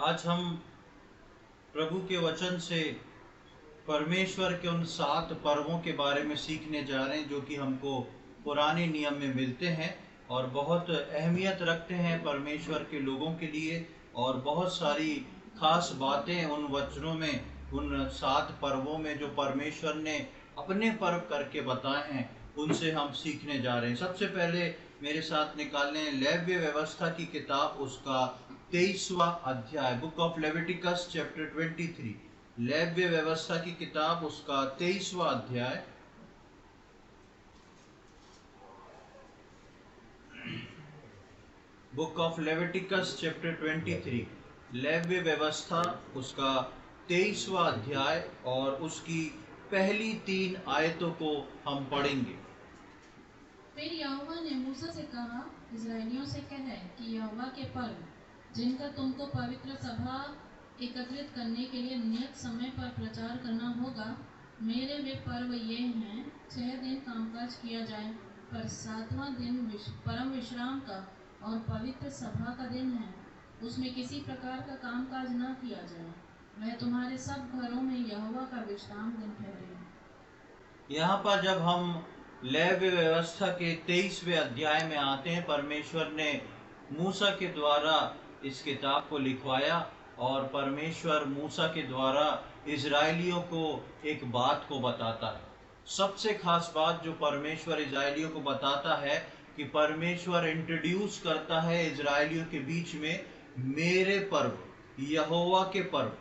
आज हम प्रभु के वचन से परमेश्वर के उन 7 पर्वों के बारे में सीखने जा रहे हैं जो कि हमको पुराने नियम में मिलते हैं और बहुत अहमियत रखते हैं परमेश्वर के लोगों के लिए। और बहुत सारी खास बातें उन वचनों में, उन 7 पर्वों में जो परमेश्वर ने अपने पर्व करके बताए हैं, उनसे हम सीखने जा रहे हैं। सबसे पहले मेरे साथ निकालें लेव्य व्यवस्था की किताब, उसका 23वां अध्याय, बुक ऑफ लेविटिकस चैप्टर 23। लेव्य व्यवस्था की किताब, उसका 23वां अध्याय। बुक ऑफ लेविटिकस चैप्टर 23, लेव्य व्यवस्था, उसका 23वां अध्याय और उसकी पहली 3 आयतों को हम पढ़ेंगे। फिर यहोवा ने मूसा से कहा, इस्राएलियों से कह कि यहोवा के पर्व जिनका तुमको पवित्र सभा एकत्रित करने के लिए नियत समय पर प्रचार करना होगा, मेरे वे पर्व ये हैं। 6 दिन कामकाज किया जाए, पर 7वां दिन परम विश्राम का और पवित्र सभा का दिन है। उसमें किसी प्रकार का कामकाज न किया जाए। वह तुम्हारे सब घरों में यहोवा का विश्राम दिन ठहरे। यहाँ पर जब हम लेव्य व्यवस्था के 23वें अध्याय में आते हैं, परमेश्वर ने मूसा के द्वारा इस किताब को लिखवाया और परमेश्वर मूसा के द्वारा इजरायलियों को एक बात को बताता है। सबसे खास बात जो परमेश्वर इजरायलियों को बताता है कि परमेश्वर इंट्रोड्यूस करता है इजरायलियों के बीच में मेरे पर्व, यहोवा के पर्व।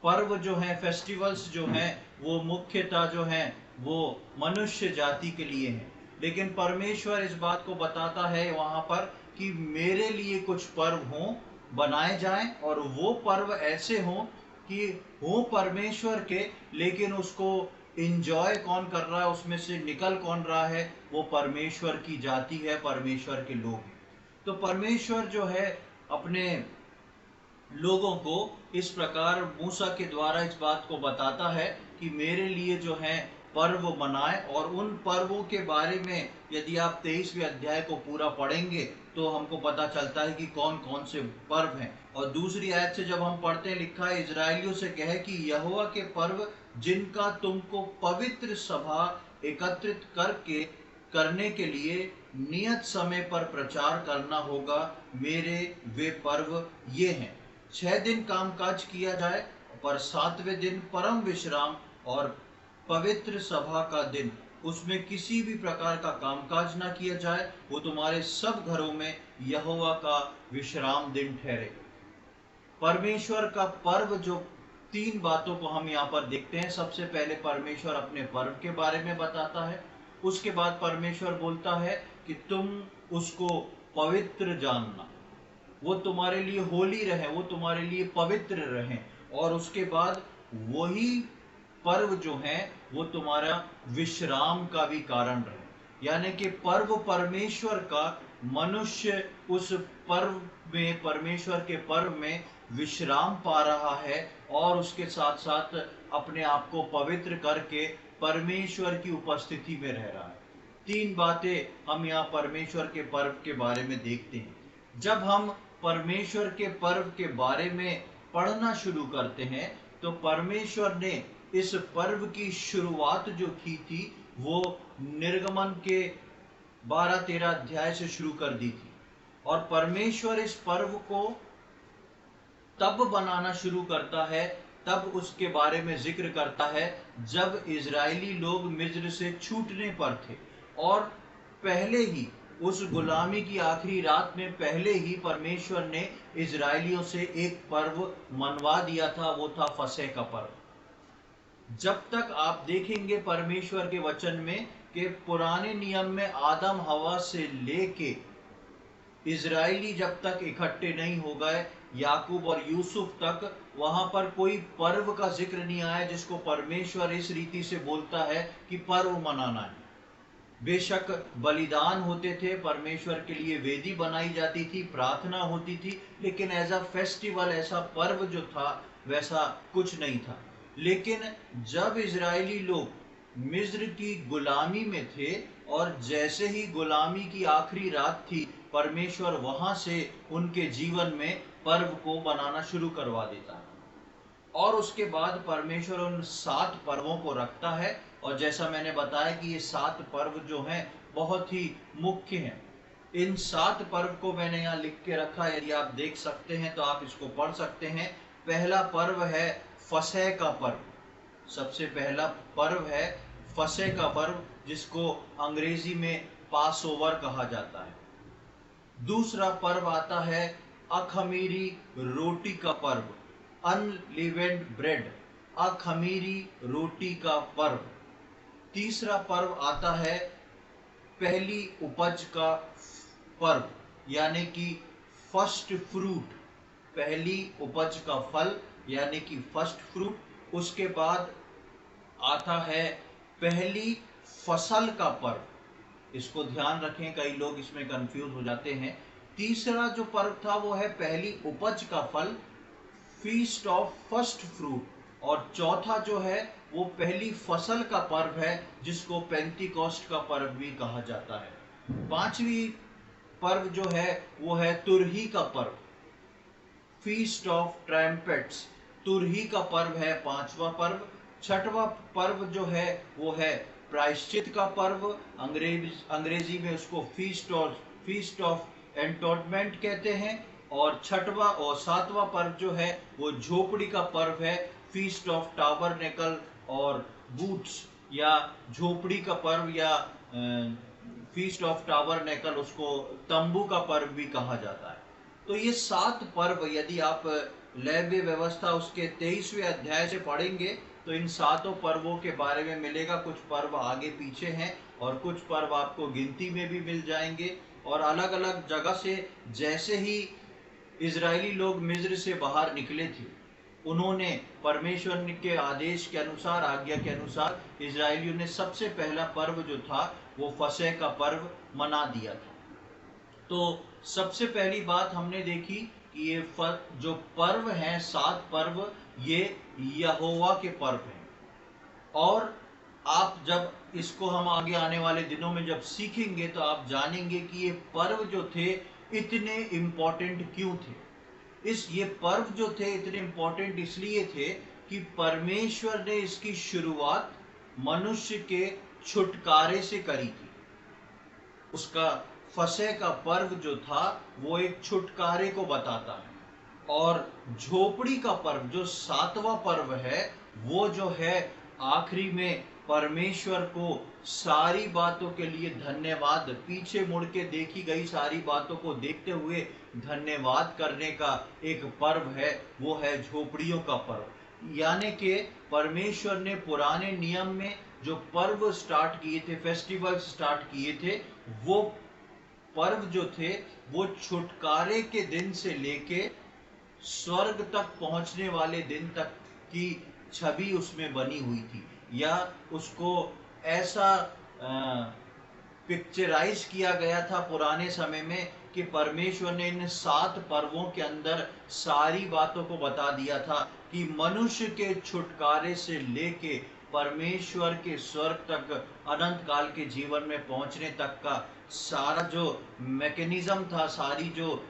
पर्व जो है, फेस्टिवल्स जो हैं, वो मुख्यतः जो हैं वो मनुष्य जाति के लिए हैं। लेकिन परमेश्वर इस बात को बताता है वहां पर कि मेरे लिए कुछ पर्व हों, बनाए जाएं, और वो पर्व ऐसे हों कि हो परमेश्वर के, लेकिन उसको इंजॉय कौन कर रहा है, उसमें से निकल कौन रहा है, वो परमेश्वर की जाति है, परमेश्वर के लोग हैं। तो परमेश्वर जो है अपने लोगों को इस प्रकार मूसा के द्वारा इस बात को बताता है कि मेरे लिए जो है पर्व मनाए। और उन पर्वों के बारे में यदि आप 23वें अध्याय को पूरा पढ़ेंगे तो हमको पता चलता है कि कौन कौन से पर्व हैं। और दूसरी आयत से जब हम पढ़ते हैं, लिखा है इजरायलियों से कहे कि यहोवा के पर्व जिनका तुमको पवित्र सभा एकत्रित करके करने के लिए नियत समय पर प्रचार करना होगा, मेरे वे पर्व ये हैं। 6 दिन कामकाज किया जाए, पर 7वें दिन परम विश्राम और पवित्र सभा का दिन, उसमें किसी भी प्रकार का कामकाज ना किया जाए। वो तुम्हारे सब घरों में यहोवा का विश्राम दिन ठहरे। परमेश्वर का पर्व, जो 3 बातों को हम यहाँ पर देखते हैं। सबसे पहले परमेश्वर अपने पर्व के बारे में बताता है। उसके बाद परमेश्वर बोलता है कि तुम उसको पवित्र जानना, वो तुम्हारे लिए होली रहे, वो तुम्हारे लिए पवित्र रहें। और उसके बाद वही पर्व जो है वो तुम्हारा विश्राम का भी कारण रहे। यानी कि पर्व परमेश्वर का, मनुष्य उस पर्व में, परमेश्वर के पर्व में विश्राम पा रहा है और उसके साथ साथ अपने आप को पवित्र करके परमेश्वर की उपस्थिति में रह रहा है। 3 बातें हम यहाँ परमेश्वर के पर्व के बारे में देखते हैं। जब हम परमेश्वर के पर्व के बारे में पढ़ना शुरू करते हैं तो परमेश्वर ने इस पर्व की शुरुआत जो की थी वो निर्गमन के 12-13 अध्याय से शुरू कर दी थी। और परमेश्वर इस पर्व को तब बनाना शुरू करता है, तब उसके बारे में जिक्र करता है जब इजरायली लोग मिस्र से छूटने पर थे। और पहले ही उस गुलामी की आखिरी रात में पहले ही परमेश्वर ने इजरायलियों से एक पर्व मनवा दिया था, वो था फसह का पर्व। जब तक आप देखेंगे परमेश्वर के वचन में कि पुराने नियम में आदम हवा से लेके इजरायली जब तक इकट्ठे नहीं हो गए, याकूब और यूसुफ तक, वहां पर कोई पर्व का जिक्र नहीं आया जिसको परमेश्वर इस रीति से बोलता है कि पर्व मनाना है। बेशक बलिदान होते थे, परमेश्वर के लिए वेदी बनाई जाती थी, प्रार्थना होती थी, लेकिन एज अ फेस्टिवल, ऐसा पर्व जो था वैसा कुछ नहीं था। लेकिन जब इजरायली लोग मिस्र की गुलामी में थे और जैसे ही गुलामी की आखिरी रात थी, परमेश्वर वहां से उनके जीवन में पर्व को बनाना शुरू करवा देता है। और उसके बाद परमेश्वर उन 7 पर्वों को रखता है, और जैसा मैंने बताया कि ये 7 पर्व जो हैं बहुत ही मुख्य हैं। इन 7 पर्व को मैंने यहाँ लिख के रखा है, यदि आप देख सकते हैं तो आप इसको पढ़ सकते हैं। पहला पर्व है फसह का पर्व। सबसे पहला पर्व है फसह का पर्व, जिसको अंग्रेजी में पास ओवर कहा जाता है। दूसरा पर्व आता है अखमीरी रोटी का पर्व, अनलीवेंड ब्रेड, अखमीरी रोटी का पर्व। तीसरा पर्व आता है पहली उपज का पर्व, यानी कि फर्स्ट फ्रूट, पहली उपज का फल यानी कि फर्स्ट फ्रूट। उसके बाद आता है पहली फसल का पर्व। इसको ध्यान रखें, कई लोग इसमें कंफ्यूज हो जाते हैं। तीसरा जो पर्व था वो है पहली उपज का फल, फीस्ट ऑफ फर्स्ट फ्रूट। और चौथा जो है वो पहली फसल का पर्व है, जिसको पेंटिकॉस्ट का पर्व भी कहा जाता है। पांचवी पर्व जो है वो है तुरही का पर्व, फीस्ट ऑफ ट्रैम्पेट्स। तुरही का पर्व है पांचवा पर्व। छठवां पर्व जो है वो है प्रायश्चित का पर्व, अंग्रेजी में उसको फीस्ट ऑफ एंटोनमेंट कहते हैं। और छठवां और सातवां पर्व जो है वो झोपड़ी का पर्व है, फीस्ट ऑफ टाबरनेकल और बूट्स, या झोपड़ी का पर्व या फीस्ट ऑफ टाबरनेकल, उसको तंबू का पर्व भी कहा जाता है। तो ये 7 पर्व यदि आप लेवी व्यवस्था उसके 23वें अध्याय से पढ़ेंगे तो इन 7 पर्वों के बारे में मिलेगा। कुछ पर्व आगे पीछे हैं और कुछ पर्व आपको गिनती में भी मिल जाएंगे। और अलग अलग जगह से, जैसे ही इजरायली लोग मिस्र से बाहर निकले थे, उन्होंने परमेश्वर के आदेश के अनुसार, आज्ञा के अनुसार, इजरायलियों ने सबसे पहला पर्व जो था वो फसह का पर्व मना दिया था। तो सबसे पहली बात हमने देखी कि ये जो पर्व हैं, 7 पर्व, ये यहोवा के पर्व हैं। और आप जब इसको हम आगे आने वाले दिनों में जब सीखेंगे तो आप जानेंगे कि ये पर्व जो थे इतने इम्पोर्टेंट क्यों थे। ये पर्व जो थे इतने इम्पोर्टेंट इसलिए थे कि परमेश्वर ने इसकी शुरुआत मनुष्य के छुटकारे से करी थी। उसका फसह का पर्व जो था वो एक छुटकारे को बताता है। और झोपड़ी का पर्व जो 7वां पर्व है, वो जो है आखिरी में परमेश्वर को सारी बातों के लिए धन्यवाद, पीछे मुड़ के देखी गई सारी बातों को देखते हुए धन्यवाद करने का एक पर्व है, वो है झोपड़ियों का पर्व। यानी कि परमेश्वर ने पुराने नियम में जो पर्व स्टार्ट किए थे, फेस्टिवल स्टार्ट किए थे, वो पर्व जो थे वो छुटकारे के दिन से लेके स्वर्ग तक पहुंचने वाले दिन तक की छवि उसमें बनी हुई थी, या उसको ऐसा पिक्चराइज किया गया था पुराने समय में कि परमेश्वर ने इन 7 पर्वों के अंदर सारी बातों को बता दिया था कि मनुष्य के छुटकारे से लेके परमेश्वर के स्वर्ग तक, अनंत काल के जीवन में पहुंचने तक का सारा जो मैकेनिज्म था, सारी जो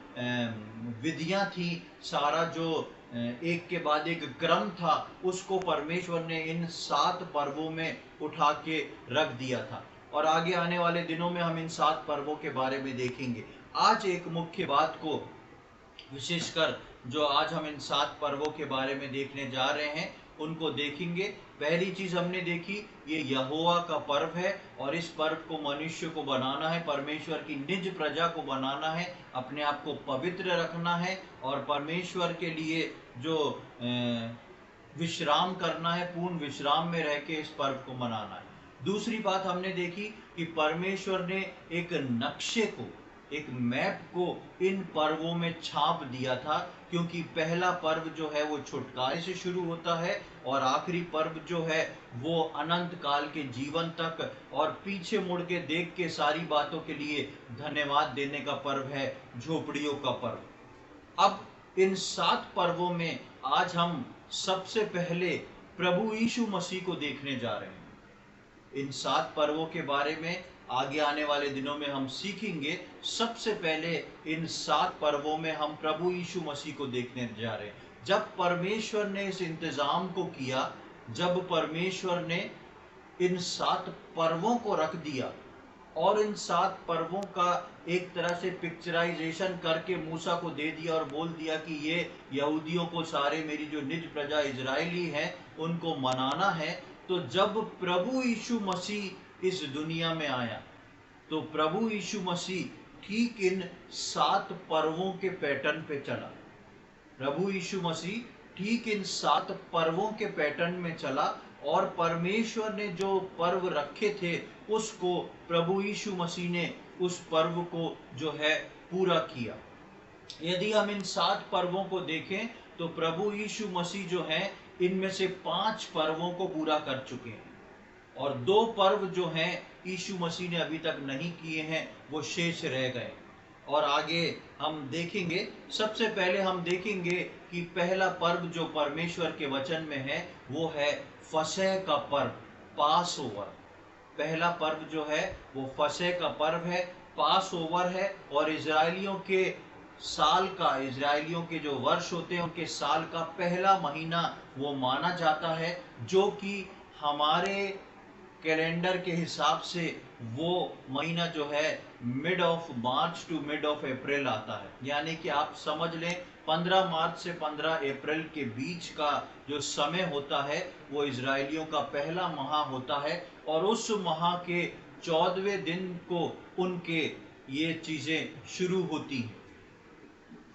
विधियां थी, सारा जो एक के बाद एक क्रम था, उसको परमेश्वर ने इन 7 पर्वों में उठा के रख दिया था। और आगे आने वाले दिनों में हम इन 7 पर्वों के बारे में देखेंगे। आज एक मुख्य बात को विशेषकर जो आज हम इन 7 पर्वों के बारे में देखने जा रहे हैं उनको देखेंगे। पहली चीज हमने देखी, ये यहोवा का पर्व है और इस पर्व को मनुष्य को बनाना है, परमेश्वर की निज प्रजा को बनाना है, अपने आप को पवित्र रखना है और परमेश्वर के लिए जो विश्राम करना है, पूर्ण विश्राम में रह के इस पर्व को मनाना है। दूसरी बात हमने देखी कि परमेश्वर ने एक नक्शे को, एक मैप को इन पर्वों में छाप दिया था, क्योंकि पहला पर्व जो है वो छुटकारे से शुरू होता है और आखिरी पर्व जो है वो अनंत काल के जीवन तक और पीछे मुड़ के देख के सारी बातों के लिए धन्यवाद देने का पर्व है, झोपड़ियों का पर्व। अब इन 7 पर्वों में आज हम सबसे पहले प्रभु यीशु मसीह को देखने जा रहे हैं। इन 7 पर्वों के बारे में आगे आने वाले दिनों में हम सीखेंगे। सबसे पहले इन 7 पर्वों में हम प्रभु यीशु मसीह को देखने जा रहे हैं। जब परमेश्वर ने इस इंतजाम को किया, जब परमेश्वर ने इन 7 पर्वों को रख दिया और इन 7 पर्वों का एक तरह से पिक्चराइजेशन करके मूसा को दे दिया और बोल दिया कि ये यहूदियों को, सारे मेरी जो निज प्रजा इजरायली हैं, उनको मनाना है। तो जब प्रभु यीशु मसीह इस दुनिया में आया, तो प्रभु यीशु मसीह ठीक इन 7 पर्वों के पैटर्न पे चला। प्रभु यीशु मसीह ठीक इन 7 पर्वों के पैटर्न में चला और परमेश्वर ने जो पर्व रखे थे उसको प्रभु यीशु मसीह ने उस पर्व को जो है पूरा किया। यदि हम इन 7 पर्वों को देखें तो प्रभु यीशु मसीह जो है इनमें से 5 पर्वों को पूरा कर चुके हैं और 2 पर्व जो हैं यीशु मसीह ने अभी तक नहीं किए हैं, वो शेष रह गए। और आगे हम देखेंगे, सबसे पहले हम देखेंगे कि पहला पर्व जो परमेश्वर के वचन में है वो है फसह का पर्व, पास ओवर। पहला पर्व जो है वो फसह का पर्व है, पास ओवर है। और इजरायलियों के साल का, इजरायलियों के जो वर्ष होते हैं उनके साल का पहला महीना वो माना जाता है, जो कि हमारे कैलेंडर के हिसाब से वो महीना जो है mid of March two mid of April आता है। यानी कि आप समझ लें 15 मार्च से 15 अप्रैल के बीच का जो समय होता है वो इजरायलियों का पहला माह होता है और उस माह के 14वें दिन को उनके ये चीजें शुरू होती हैं।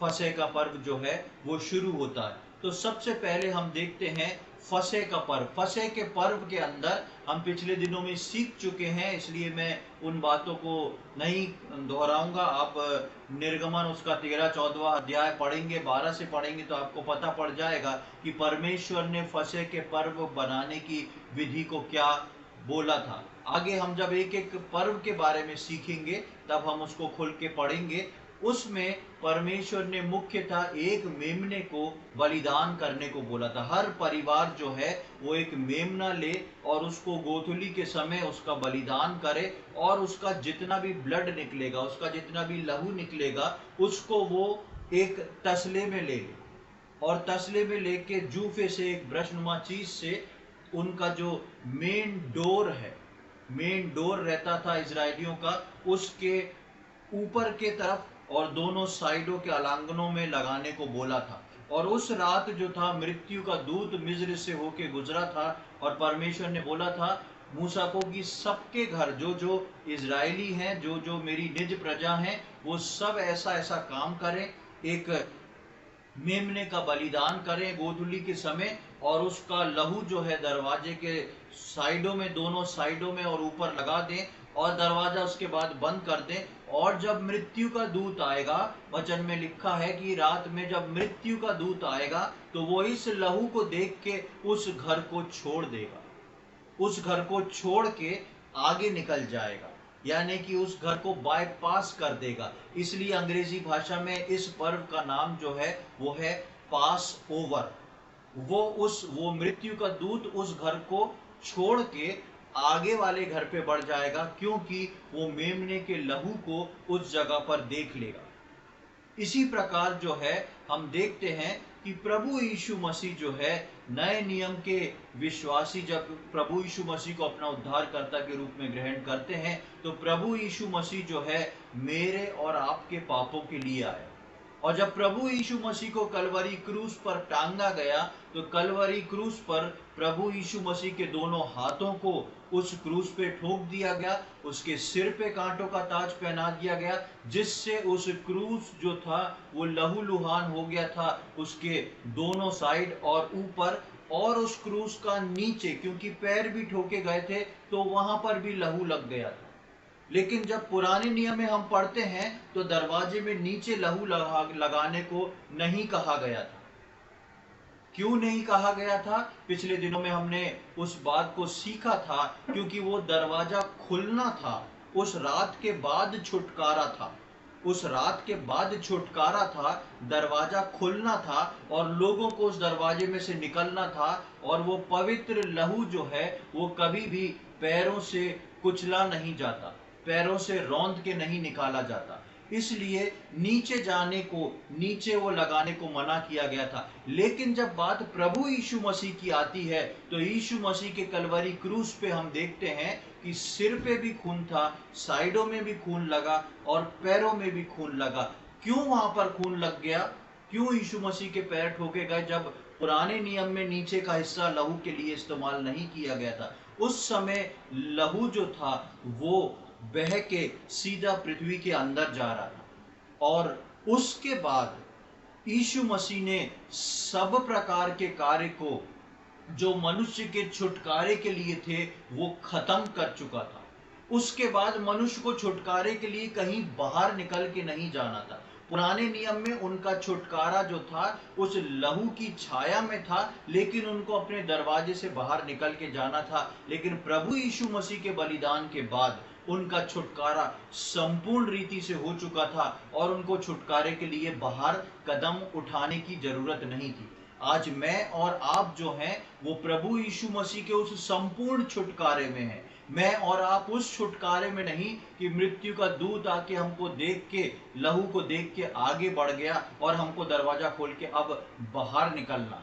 फसह का पर्व जो है वो शुरू होता है। तो सबसे पहले हम देखते हैं फसह का पर्व। फसह के पर्व के अंदर हम पिछले दिनों में सीख चुके हैं, इसलिए मैं उन बातों को नहीं दोहराऊंगा। आप निर्गमन उसका 13-14वां अध्याय पढ़ेंगे, 12 से पढ़ेंगे तो आपको पता पड़ जाएगा कि परमेश्वर ने फसह के पर्व बनाने की विधि को क्या बोला था। आगे हम जब एक एक पर्व के बारे में सीखेंगे तब हम उसको खुल के पढ़ेंगे। उसमें परमेश्वर ने मुख्यतः एक मेमने को बलिदान करने को बोला था। हर परिवार जो है वो एक मेमना ले और उसको गोधूली के समय उसका बलिदान करे और उसका जितना भी ब्लड निकलेगा, उसका जितना भी लहू निकलेगा, उसको वो एक तसले में ले ले और तसले में लेके जूफे से, एक ब्रशनुमा चीज से, उनका जो मेन डोर है, मेन डोर रहता था इजरायलियों का, उसके ऊपर के तरफ और दोनों साइडों के अलांगनों में लगाने को बोला था। और उस रात जो था मृत्यु का दूत मिस्र से होके गुजरा था और परमेश्वर ने बोला था मूसा को कि सबके घर जो जो इजरायली हैं, जो जो मेरी निज प्रजा हैं, वो सब ऐसा ऐसा काम करें, एक मेमने का बलिदान करें गोधूली के समय और उसका लहू जो है दरवाजे के साइडों में, दोनों साइडों में और ऊपर लगा दें और दरवाजा उसके बाद बंद कर दें। और जब मृत्यु का दूत आएगा, वचन में लिखा है कि रात में जब मृत्यु का दूत आएगा तो वो इस लहू को देख के उस घर को छोड़ देगा, उस घर को छोड़ के आगे निकल जाएगा, यानी कि उस घर को बाईपास कर देगा। इसलिए अंग्रेजी भाषा में इस पर्व का नाम जो है वो है पास ओवर। वो मृत्यु का दूत उस घर को छोड़ के आगे वाले घर पे बढ़ जाएगा, क्योंकि वो मेमने के लहू को उस जगह पर देख लेगा। इसी प्रकार जो है हम देखते हैं कि प्रभु यीशु मसीह जो है नए नियम के विश्वासी जब प्रभु यीशु मसीह को अपना उद्धारकर्ता के रूप में ग्रहण करते हैं तो प्रभु यीशु मसीह जो है मेरे और आपके पापों के लिए आया। और जब प्रभु यीशु मसीह को कलवरी क्रूस पर टांगा गया तो कलवरी क्रूस पर प्रभु यीशु मसीह के दोनों हाथों को उस क्रूस पे ठोक दिया गया, उसके सिर पे कांटों का ताज पहना दिया गया, जिससे उस क्रूस जो था वो लहूलुहान हो गया था उसके दोनों साइड और ऊपर, और उस क्रूस का नीचे क्योंकि पैर भी ठोके गए थे तो वहां पर भी लहू लग गया था। लेकिन जब पुराने नियम में हम पढ़ते हैं तो दरवाजे में नीचे लहू लगाने को नहीं कहा गया था। क्यों नहीं कहा गया था? पिछले दिनों में हमने उस बात को सीखा था, क्योंकि वो दरवाजा खुलना था, उस रात के बाद छुटकारा था, उस रात के बाद छुटकारा था, दरवाजा खुलना था और लोगों को उस दरवाजे में से निकलना था। और वो पवित्र लहू जो है वो कभी भी पैरों से कुचला नहीं जाता, पैरों से रौंद के नहीं निकाला जाता, इसलिए नीचे जाने को, नीचे वो लगाने को मना किया गया था। लेकिन जब बात प्रभु यीशु मसीह की आती है तो यीशु मसीह के कलवरी क्रूस पे हम देखते हैं कि सिर पे भी खून था, साइडों में भी खून लगा और पैरों में भी खून लगा। क्यों वहां पर खून लग गया? क्यों यीशु मसीह के पैर ठोके गए? जब पुराने नियम में नीचे का हिस्सा लहू के लिए इस्तेमाल नहीं किया गया था, उस समय लहू जो था वो बह के सीधा पृथ्वी के अंदर जा रहा था। और उसके बाद यीशु मसीह ने सब प्रकार के कार्य को जो मनुष्य के छुटकारे के लिए थे वो खत्म कर चुका था। उसके बाद मनुष्य को छुटकारे के लिए कहीं बाहर निकल के नहीं जाना था। पुराने नियम में उनका छुटकारा जो था उस लहू की छाया में था, लेकिन उनको अपने दरवाजे से बाहर निकल के जाना था। लेकिन प्रभु यीशु मसीह के बलिदान के बाद उनका छुटकारा संपूर्ण रीति से हो चुका था और उनको छुटकारे के लिए बाहर कदम उठाने की जरूरत नहीं थी। आज मैं और आप जो हैं वो प्रभु यीशु मसीह के उस संपूर्ण छुटकारे में हैं। मैं और आप उस छुटकारे में नहीं कि मृत्यु का दूत आके हमको देख के, लहू को देख के आगे बढ़ गया और हमको दरवाजा खोल के अब बाहर निकलना।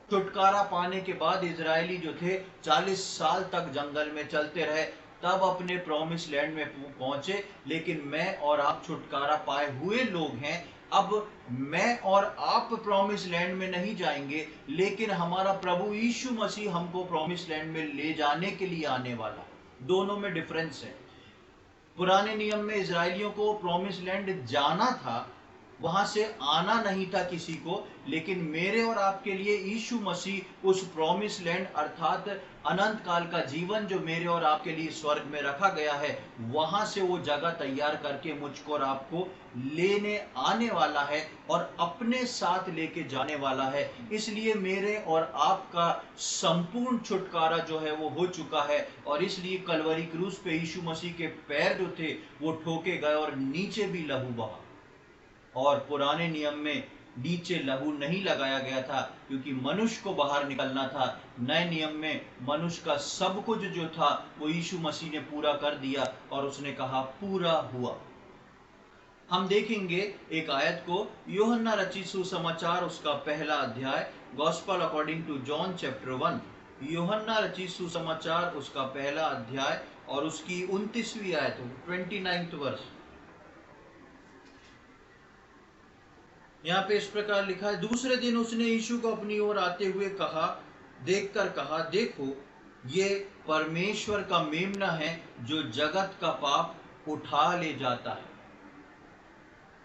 छुटकारा पाने के बाद इजरायली जो थे 40 साल तक जंगल में चलते रहे, तब अपने प्रॉमिस लैंड में पहुंचे। लेकिन मैं और आप छुटकारा पाए हुए लोग हैं। अब मैं और आप प्रॉमिस लैंड में नहीं जाएंगे, लेकिन हमारा प्रभु यीशु मसीह हमको प्रॉमिस लैंड में ले जाने के लिए आने वाला। दोनों में डिफरेंस है। पुराने नियम में इजरायलियों को प्रॉमिस लैंड जाना था, वहां से आना नहीं था किसी को। लेकिन मेरे और आपके लिए यीशु मसीह उस प्रॉमिस लैंड अर्थात अनंत काल का जीवन जो मेरे और आपके लिए स्वर्ग में रखा गया है, वहां से वो जगह तैयार करके मुझको और आपको लेने आने वाला है और अपने साथ लेके जाने वाला है। इसलिए मेरे और आपका संपूर्ण छुटकारा जो है वो हो चुका है। और इसलिए कलवरी क्रूस पे यीशु मसीह के पैर जो थे वो ठोके गए और नीचे भी लहू बहा। और पुराने नियम में नीचे लहू नहीं लगाया गया था क्योंकि मनुष्य को बाहर निकलना था। नए नियम में मनुष्य का सब कुछ जो था वो यीशु मसीह ने पूरा कर दिया और उसने कहा पूरा हुआ। हम देखेंगे एक आयत को, यूहन्ना रचित सुसमाचार उसका पहला अध्याय, gospel according to John chapter 1। यूहन्ना रचित सुसमाचार उसका पहला अध्याय और उसकी 29वीं आयत, 29th वर्ष। यहाँ पे इस प्रकार लिखा है, दूसरे दिन उसने यीशु को अपनी ओर आते हुए कहा, देखकर कहा, देखो ये परमेश्वर का मेमना है जो जगत का पाप उठा ले जाता है।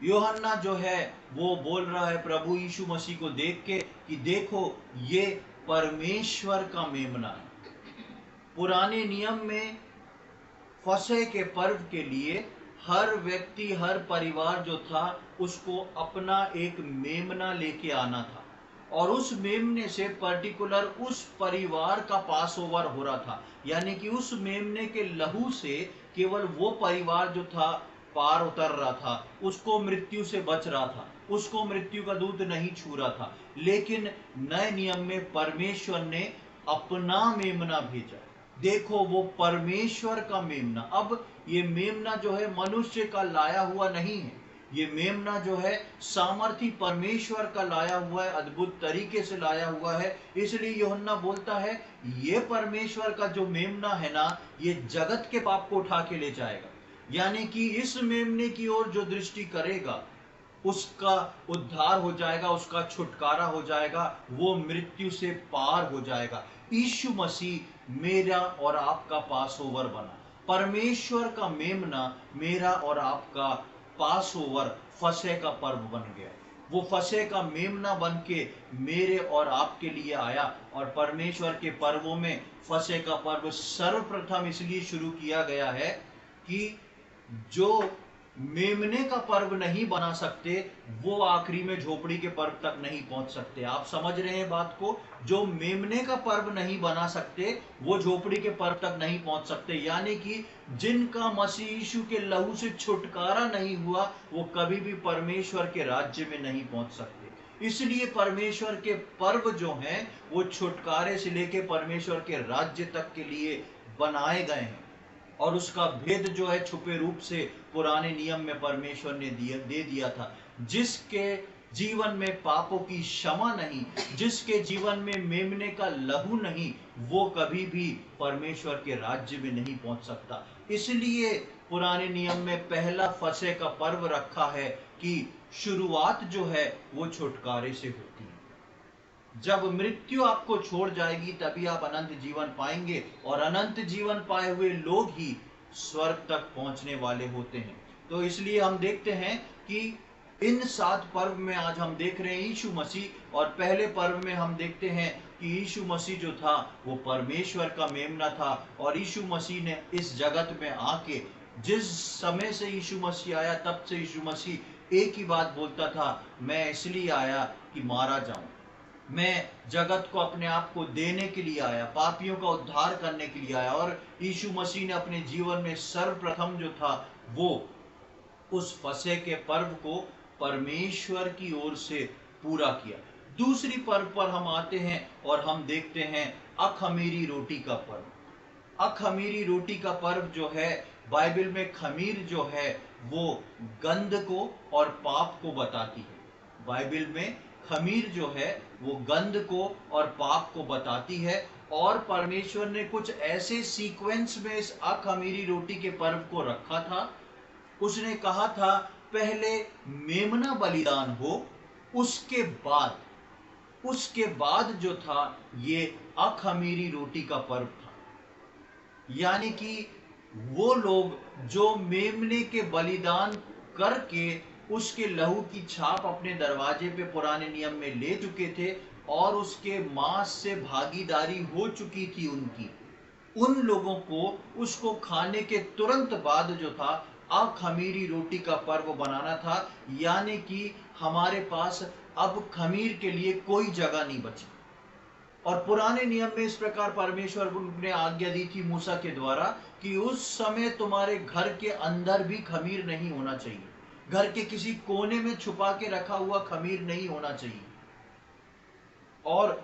यूहन्ना जो है वो बोल रहा है प्रभु यीशु मसीह को देख के कि देखो ये परमेश्वर का मेमना है। पुराने नियम में फसह के पर्व के लिए हर व्यक्ति, हर परिवार जो था उसको अपना एक मेमना लेके आना था और उस मेमने से पर्टिकुलर उस परिवार का पास ओवर हो रहा था। यानी कि उस मेमने के लहू से केवल वो परिवार जो था पार उतर रहा था, उसको मृत्यु से बच रहा था, उसको मृत्यु का दूत नहीं छू रहा था। लेकिन नए नियम में परमेश्वर ने अपना मेमना भेजा। देखो वो परमेश्वर का मेमना। अब ये मेमना जो है मनुष्य का लाया हुआ नहीं है, ये मेमना जो है सामर्थी परमेश्वर का लाया हुआ है, अद्भुत तरीके से लाया हुआ है। इसलिए यूहन्ना बोलता है ये परमेश्वर का जो मेमना है ना, ये जगत के पाप को उठा के ले जाएगा। यानी कि इस मेमने की ओर जो दृष्टि करेगा उसका उद्धार हो जाएगा, उसका छुटकारा हो जाएगा, वो मृत्यु से पार हो जाएगा। यीशु मसीह मेरा और आपका पास ओवर बना। परमेश्वर का मेमना मेरा और आपका पास ओवर, फसह का पर्व बन गया। वो फसह का मेमना बन के मेरे और आपके लिए आया। और परमेश्वर के पर्वों में फसह का पर्व सर्वप्रथम इसलिए शुरू किया गया है कि जो मेमने का पर्व नहीं बना सकते वो आखिरी में झोपड़ी के पर्व तक नहीं पहुंच सकते। आप समझ रहे हैं बात को? जो मेमने का पर्व नहीं बना सकते वो झोपड़ी के पर्व तक नहीं पहुंच सकते। यानी कि जिनका मसीह यीशु के लहू से छुटकारा नहीं हुआ वो कभी भी परमेश्वर के राज्य में नहीं पहुंच सकते। इसलिए परमेश्वर के पर्व जो हैं वो छुटकारे से लेके परमेश्वर के राज्य तक के लिए बनाए गए हैं। और उसका भेद जो है छुपे रूप से पुराने नियम में परमेश्वर ने दे दिया था। जिसके जीवन में पापों की क्षमा नहीं, जिसके जीवन में मेमने का लहू नहीं, वो कभी भी परमेश्वर के राज्य में नहीं पहुंच सकता। इसलिए पुराने नियम में पहला फसह का पर्व रखा है कि शुरुआत जो है वो छुटकारे से होती है। जब मृत्यु आपको छोड़ जाएगी तभी आप अनंत जीवन पाएंगे, और अनंत जीवन पाए हुए लोग ही स्वर्ग तक पहुंचने वाले होते हैं। तो इसलिए हम देखते हैं कि इन 7 पर्व में आज हम देख रहे हैं यीशु मसीह, और पहले पर्व में हम देखते हैं कि यीशु मसीह जो था वो परमेश्वर का मेमना था, और यीशु मसीह ने इस जगत में आके, जिस समय से यीशु मसीह आया तब से यीशु मसीह एक ही बात बोलता था, मैं इसलिए आया कि मारा जाऊं, मैं जगत को अपने आप को देने के लिए आया, पापियों का उद्धार करने के लिए आया। और यीशु मसीह ने अपने जीवन में सर्वप्रथम जो था वो उस फसह के पर्व को परमेश्वर की ओर से पूरा किया। दूसरी पर्व पर हम आते हैं और हम देखते हैं अखमीरी रोटी का पर्व। अखमीरी रोटी का पर्व जो है, बाइबल में खमीर जो है वो गंध को और पाप को बताती है। बाइबल में खमीर जो है वो गंध को और पाप को बताती है, और परमेश्वर ने कुछ ऐसे सीक्वेंस में इस अखमीरी रोटी के पर्व को रखा था। उसने कहा था पहले मेमना बलिदान हो, उसके बाद जो था ये अखमीरी रोटी का पर्व था। यानी कि वो लोग जो मेमने के बलिदान करके उसके लहू की छाप अपने दरवाजे पे पुराने नियम में ले चुके थे और उसके मांस से भागीदारी हो चुकी थी उनकी, उन लोगों को उसको खाने के तुरंत बाद जो था अखमीरी रोटी का पर्व बनाना था। यानी कि हमारे पास अब खमीर के लिए कोई जगह नहीं बची। और पुराने नियम में इस प्रकार परमेश्वर ने आज्ञा दी थी मूसा के द्वारा कि उस समय तुम्हारे घर के अंदर भी खमीर नहीं होना चाहिए, घर के किसी कोने में छुपा के रखा हुआ खमीर नहीं होना चाहिए। और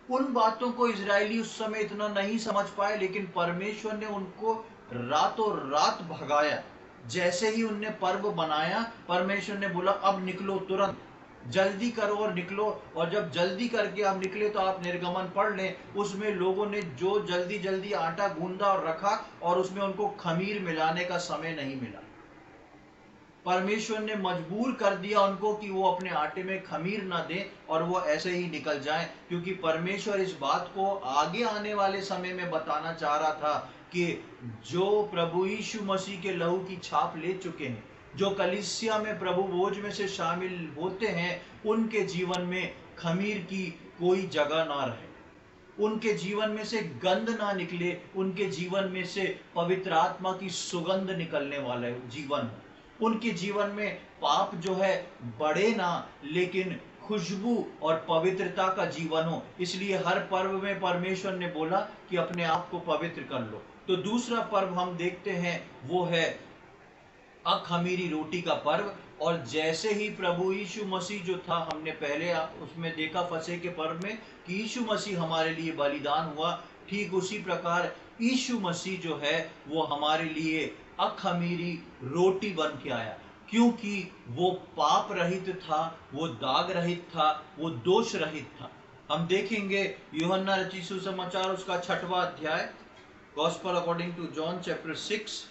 उन बातों को इजरायली उस समय इतना नहीं समझ पाए, लेकिन परमेश्वर ने उनको रातों रात भगाया। जैसे ही उनने पर्व बनाया, परमेश्वर ने बोला अब निकलो, तुरंत जल्दी करो और निकलो। और जब जल्दी करके आप निकले तो आप निर्गमन पढ़ लें, उसमें लोगों ने जो जल्दी जल्दी आटा गूंदा और रखा, और उसमें उनको खमीर मिलाने का समय नहीं मिला। परमेश्वर ने मजबूर कर दिया उनको कि वो अपने आटे में खमीर ना दें और वो ऐसे ही निकल जाएं, क्योंकि परमेश्वर इस बात को आगे आने वाले समय में बताना चाह रहा था कि जो प्रभु यीशु मसीह के लहू की छाप ले चुके हैं, जो कलीसिया में प्रभु भोज में से शामिल होते हैं, उनके जीवन में खमीर की कोई जगह ना रहे, उनके जीवन में से गंध ना निकले, उनके जीवन में से पवित्र आत्मा की सुगंध निकलने वाला जीवन हो, उनके जीवन में पाप जो है बढ़े ना, लेकिन खुशबू और पवित्रता का जीवन हो। इसलिए हर पर्व में परमेश्वर ने बोला कि अपने आप को पवित्र कर लो। तो दूसरा पर्व हम देखते हैं वो है अखमीरी रोटी का पर्व। और जैसे ही प्रभु यीशु मसीह जो था, हमने पहले उसमें देखा फसह के पर्व में कि यीशु मसीह हमारे लिए बलिदान हुआ, ठीक उसी प्रकार यीशु मसीह जो है वो हमारे लिए अखमीरी रोटी बन के आया, क्योंकि वो पाप रहित था, वो दाग रहित था, वो दोष रहित था। हम देखेंगे यूहन्ना रचित सुसमाचार उसका 6वां अध्याय, gospel according to John chapter 6,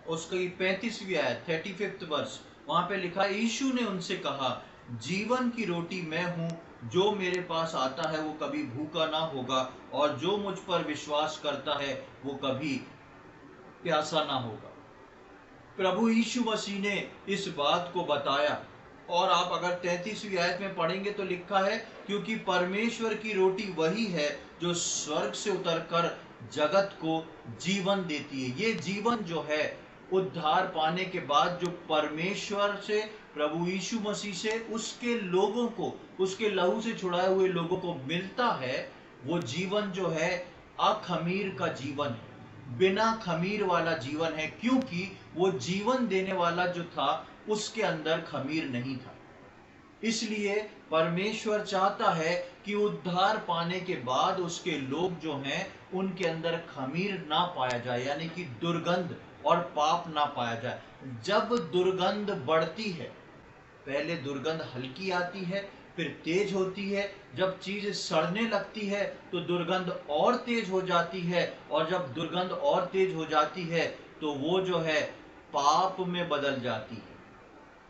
उसकी 35वीं आयत 35th वर्स, वहां पे लिखा है, यीशु ने उनसे कहा, जीवन की रोटी मैं हूं, जो मेरे पास आता है वो कभी भूखा ना होगा, और जो मुझ पर विश्वास करता है वो कभी प्यासा ना होगा। प्रभु यीशु मसीह ने इस बात को बताया। और आप अगर 33वीं आयत में पढ़ेंगे तो लिखा है, क्योंकि परमेश्वर की रोटी वही है जो स्वर्ग से उतरकर जगत को जीवन देती है। ये जीवन जो है उद्धार पाने के बाद जो परमेश्वर से, प्रभु यीशु मसीह से उसके लोगों को, उसके लहू से छुड़ाए हुए लोगों को मिलता है, वो जीवन जो है अखमीर का जीवन है, बिना खमीर वाला जीवन है, क्योंकि वो जीवन देने वाला जो था उसके अंदर खमीर नहीं था। इसलिए परमेश्वर चाहता है कि उद्धार पाने के बाद उसके लोग जो हैं उनके अंदर खमीर ना पाया जाए, यानी कि दुर्गंध और पाप ना पाया जाए। जब दुर्गंध बढ़ती है, पहले दुर्गंध हल्की आती है, फिर तेज होती है, जब चीज सड़ने लगती है तो दुर्गंध और तेज हो जाती है, और जब दुर्गंध और तेज हो जाती है तो वो जो है पाप में बदल जाती है।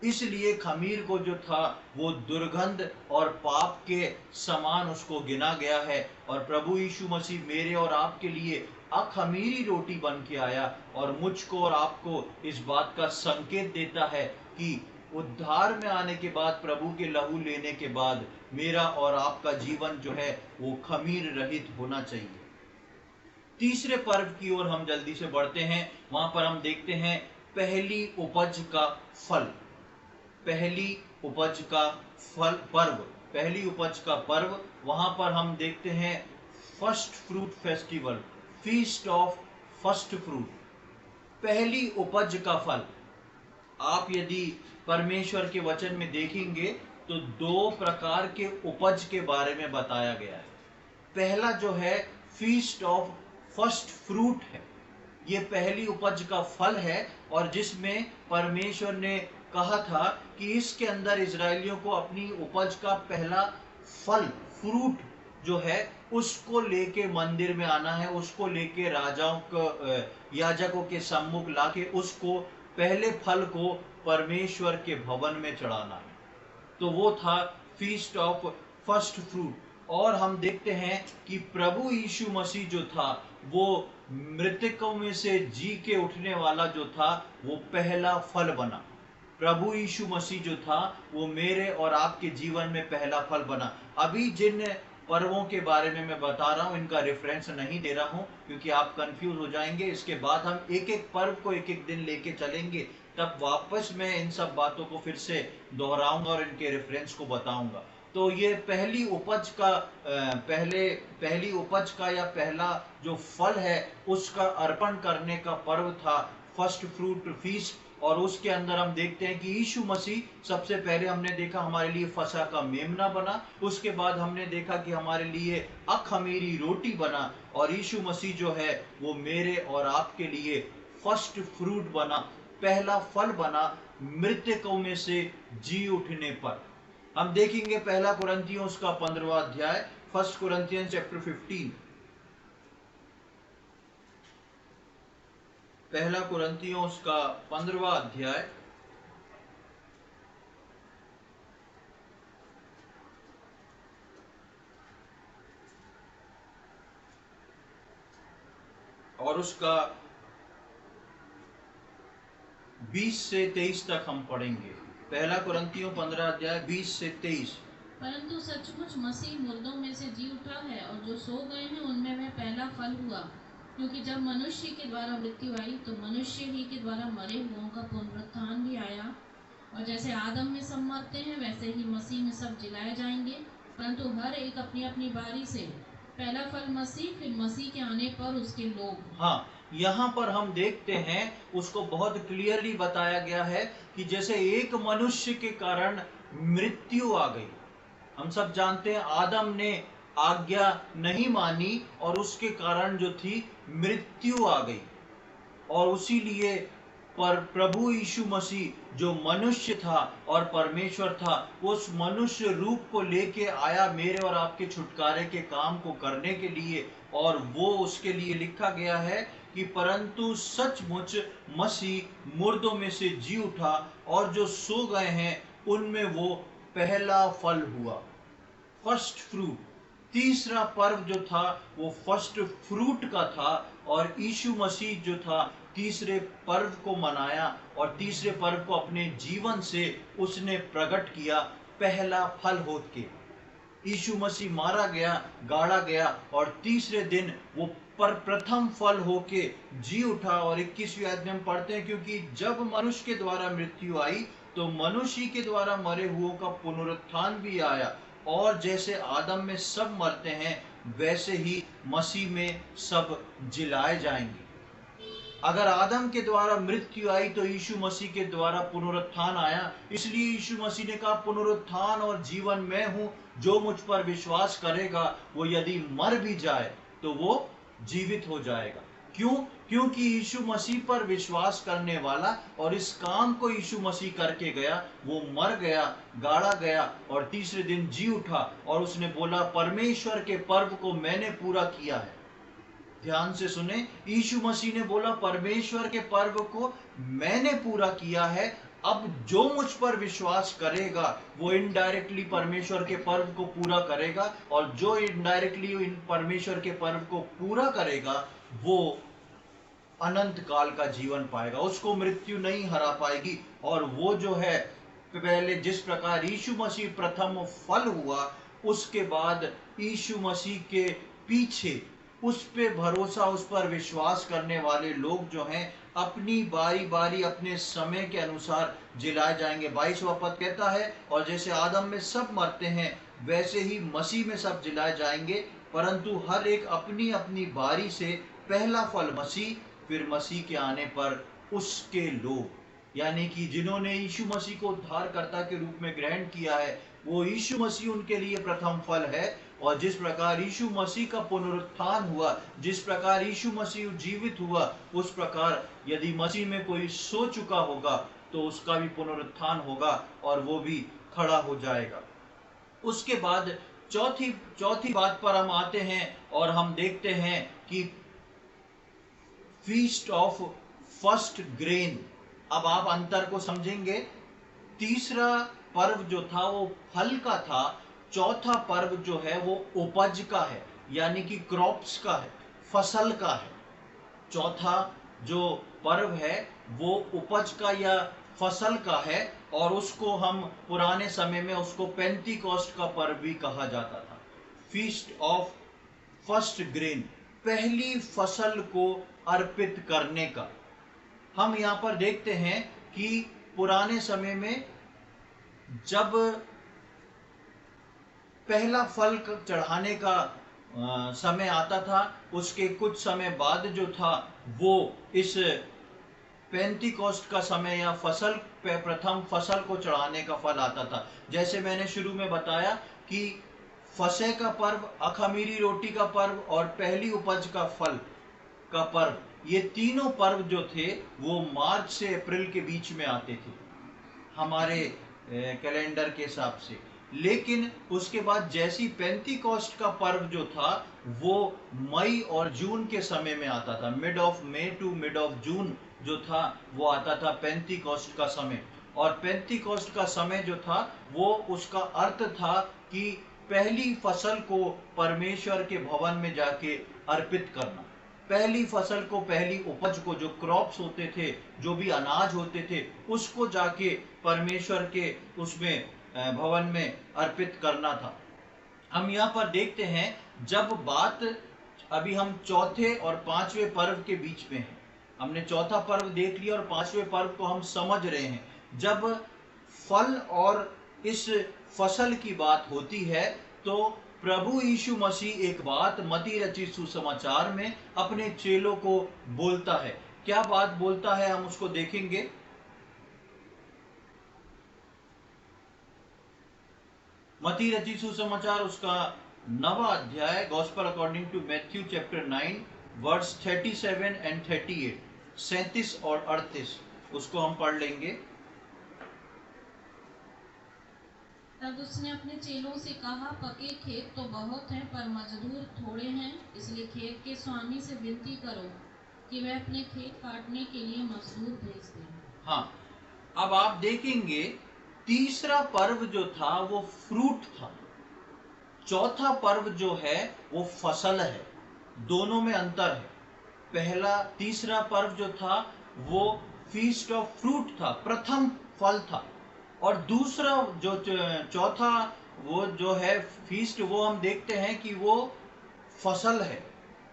इसलिए खमीर को जो था वो दुर्गंध और पाप के समान उसको गिना गया है, और प्रभु यीशु मसीह मेरे और आपके लिए अखमीरी रोटी बन के आया और मुझको और आपको इस बात का संकेत देता है कि उद्धार में आने के बाद, प्रभु के लहू लेने के बाद मेरा और आपका जीवन जो है वो खमीर रहित होना चाहिए। तीसरे पर्व की ओर हम जल्दी से बढ़ते हैं। वहां पर हम देखते हैं पहली उपज का फल। पहली उपज का फल पर्व, पहली उपज का पर्व, वहां पर हम देखते हैं first fruit festival, feast of first fruit, पहली उपज का फल। आप यदि परमेश्वर के वचन में देखेंगे तो दो प्रकार के उपज के बारे में बताया गया है। पहला जो है फीस्ट ऑफ फर्स्ट फ्रूट है, ये पहली उपज का फल है, और जिसमें परमेश्वर ने कहा था कि इसके अंदर इजरायलियों को अपनी उपज का पहला फल, फ्रूट जो है उसको लेके मंदिर में आना है, उसको लेके राजाओं को, याजकों के सम्मुख लाके उसको पहले फल को परमेश्वर के भवन में चढ़ाना है। तो वो था फीस्ट ऑफ फर्स्ट फ्रूट। और हम देखते हैं कि प्रभु यीशु मसीह जो था वो मृतकों में से जी के उठने वाला जो था वो पहला फल बना। प्रभु यीशु मसीह जो था वो मेरे और आपके जीवन में पहला फल बना। अभी जिन पर्वों के बारे में मैं बता रहा हूं इनका रेफरेंस नहीं दे रहा हूं क्योंकि आप कंफ्यूज हो जाएंगे। इसके बाद हम एक एक पर्व को एक एक दिन लेके चलेंगे, तब वापस मैं इन सब बातों को फिर से दोहराऊंगा और इनके रेफरेंस को बताऊंगा। तो ये पहली उपज का पहली उपज का या पहला जो फल है उसका अर्पण करने का पर्व था फर्स्ट फ्रूट फीस्ट। और उसके अंदर हम देखते हैं कि यीशु मसीह सबसे पहले हमने देखा हमारे लिए फसह का मेमना बना, उसके बाद हमने देखा कि हमारे लिए अखमीरी रोटी बना, और यीशु मसीह जो है वो मेरे और आपके लिए फर्स्ट फ्रूट बना, पहला फल बना मृतकों में से जी उठने पर। हम देखेंगे पहला कुरिन्थियों का 15वां अध्याय, फर्स्ट कुरिन्थियंस चैप्टर 15, पहला कुरिन्थियों का 15वां अध्याय और उसका 20 से 23 तक हम पढ़ेंगे। पहला कुरिन्थियों 15 अध्याय 20 से 23। परंतु सचमुच मसीह मुर्दों में से जी उठा है, और जो सो गए हैं उनमें वह पहला फल हुआ। क्योंकि जब मनुष्य के द्वारा मृत्यु आई तो मनुष्य ही के द्वारा मरे हुओं का पुनरुत्थान भी आया। और जैसे आदम में सब मरते हैं वैसे ही मसीह में सब जिलाए जाएंगे, परंतु हर एक अपनी अपनी बारी से। पहला फल मसीह, फिर मसीह के आने पर उसके लोग। हाँ, यहाँ पर हम देखते हैं उसको बहुत क्लियरली बताया गया है कि जैसे एक मनुष्य के कारण मृत्यु आ गई। हम सब जानते हैं आदम ने आज्ञा नहीं मानी और उसके कारण जो थी मृत्यु आ गई, और उसी लिए पर प्रभु यीशु मसीह जो मनुष्य था और परमेश्वर था, उस मनुष्य रूप को लेके आया मेरे और आपके छुटकारे के काम को करने के लिए। और वो उसके लिए लिखा गया है कि परंतु सचमुच मसीह मुर्दों में से जी उठा, और जो सो गए हैं उनमें वो पहला फल हुआ, फर्स्ट फ्रूट। तीसरा पर्व जो था वो फर्स्ट फ्रूट का था, और यीशु मसीह जो था तीसरे पर्व को मनाया और तीसरे पर्व को अपने जीवन से उसने प्रकट किया पहला फल होके। यीशु मसीह मारा गया, गाड़ा गया, और तीसरे दिन वो पर प्रथम फल होके जी उठा। और 21वीं आयत में हम पढ़ते हैं, क्योंकि जब मनुष्य के द्वारा मृत्यु आई तो मनुष्य के द्वारा मरे हुओं का पुनरुत्थान भी आया, और जैसे आदम में सब मरते हैं वैसे ही मसीह में सब जिलाए जाएंगे। अगर आदम के द्वारा मृत्यु आई तो यीशु मसीह के द्वारा पुनरुत्थान आया। इसलिए यीशु मसीह ने कहा, पुनरुत्थान और जीवन मैं हूं, जो मुझ पर विश्वास करेगा वो यदि मर भी जाए तो वो जीवित हो जाएगा। क्यों? क्योंकि यीशु मसीह पर विश्वास करने वाला और इस काम को यीशु मसीह करके गया, वो मर गया, गाड़ा गया और तीसरे दिन जी उठा और उसने बोला, परमेश्वर के पर्व को मैंने पूरा किया है। ध्यान से सुने, यीशु मसीह ने बोला, परमेश्वर के पर्व को मैंने पूरा किया है। अब जो मुझ पर विश्वास करेगा वो इनडायरेक्टली परमेश्वर के पर्व को पूरा करेगा, और जो इनडायरेक्टली परमेश्वर के पर्व को पूरा करेगा वो अनंत काल का जीवन पाएगा, उसको मृत्यु नहीं हरा पाएगी। और वो जो है, पहले जिस प्रकार यीशु मसीह प्रथम फल हुआ, उसके बाद यीशु मसीह के पीछे उस पे भरोसा, उस पर विश्वास करने वाले लोग जो हैं, अपनी बारी बारी अपने समय के अनुसार जिलाए जाएंगे। 22वां पद कहता है, और जैसे आदम में सब मरते हैं वैसे ही मसीह में सब जिलाए जाएंगे, परंतु हर एक अपनी अपनी बारी से। पहला फल मसीह, फिर मसीह के आने पर उसके लोग, यानी कि जिन्होंने यीशु मसीह को उद्धारकर्ता के रूप में ग्रहण किया है, वो यीशु मसीह उनके लिए प्रथम फल है। और जिस प्रकार यीशु मसीह का पुनरुत्थान हुआ, जिस प्रकार यीशु मसीह जीवित हुआ, उस प्रकार यदि मसीह में कोई सो चुका होगा तो उसका भी पुनरुत्थान होगा और वो भी खड़ा हो जाएगा। उसके बाद चौथी बात पर हम आते हैं और हम देखते हैं कि फीस्ट ऑफ फर्स्ट ग्रेन। अब आप अंतर को समझेंगे। तीसरा पर्व जो था वो फल का था, चौथा पर्व जो है वो उपज का है, यानी कि क्रॉप्स का है, फसल का है। चौथा जो पर्व है वो उपज का या फसल का है, और उसको हम पुराने समय में उसको पेंतीकोस्ट का पर्व भी कहा जाता था। फीस्ट ऑफ फर्स्ट ग्रेन, पहली फसल को अर्पित करने का। हम यहाँ पर देखते हैं कि पुराने समय में जब पहला फल चढ़ाने का समय आता था, उसके कुछ समय बाद जो था वो इस पेंतीकोस्ट का समय या फसल पे प्रथम फसल को चढ़ाने का फल आता था। जैसे मैंने शुरू में बताया कि फसह का पर्व, अखमीरी रोटी का पर्व और पहली उपज का फल का पर्व, ये तीनों पर्व जो थे वो मार्च से अप्रैल के बीच में आते थे हमारे कैलेंडर के हिसाब से। लेकिन उसके बाद जैसी पेंतीकोस्ट का पर्व जो था वो मई और जून के समय में आता था। Mid of May to mid of June जो था वो आता था पेंतीकोस्ट का समय। और पेंतीकोस्ट का समय जो था वो उसका अर्थ था कि पहली फसल को परमेश्वर के भवन में जाके अर्पित करना। पहली फसल को, पहली उपज को, जो क्रॉप्स होते थे, जो भी अनाज होते थे, उसको जाके परमेश्वर के उसमें भवन में अर्पित करना था। हम यहाँ पर देखते हैं, जब बात, अभी हम चौथे और पांचवें पर्व के बीच में हैं। हमने चौथा पर्व देख लिया और पांचवें पर्व को हम समझ रहे हैं। जब फल और इस फसल की बात होती है तो प्रभु यीशु मसीह एक बात मत्ती रचित सुसमाचार में अपने चेलों को बोलता है। क्या बात बोलता है, हम उसको देखेंगे। मत्ती रचित सुसमाचार उसका 9वां अध्याय, gospel according to Matthew chapter 9 verse 37 and 38, 37 और 38, उसको हम पढ़ लेंगे। तब उसने अपने चेलों से कहा, पके खेत तो बहुत हैं पर मजदूर थोड़े हैं, इसलिए खेत के स्वामी से विनती करो कि वह अपने खेत काटने के लिए मजदूर भेज दें। हाँ, अब आप देखेंगे तीसरा पर्व जो था वो फ्रूट था, चौथा पर्व जो है वो फसल है। दोनों में अंतर है। तीसरा पर्व जो था वो फीस्ट ऑफ फ्रूट था, प्रथम फल था, और दूसरा जो चौथा वो जो है फीस्ट, वो हम देखते हैं कि वो फसल है,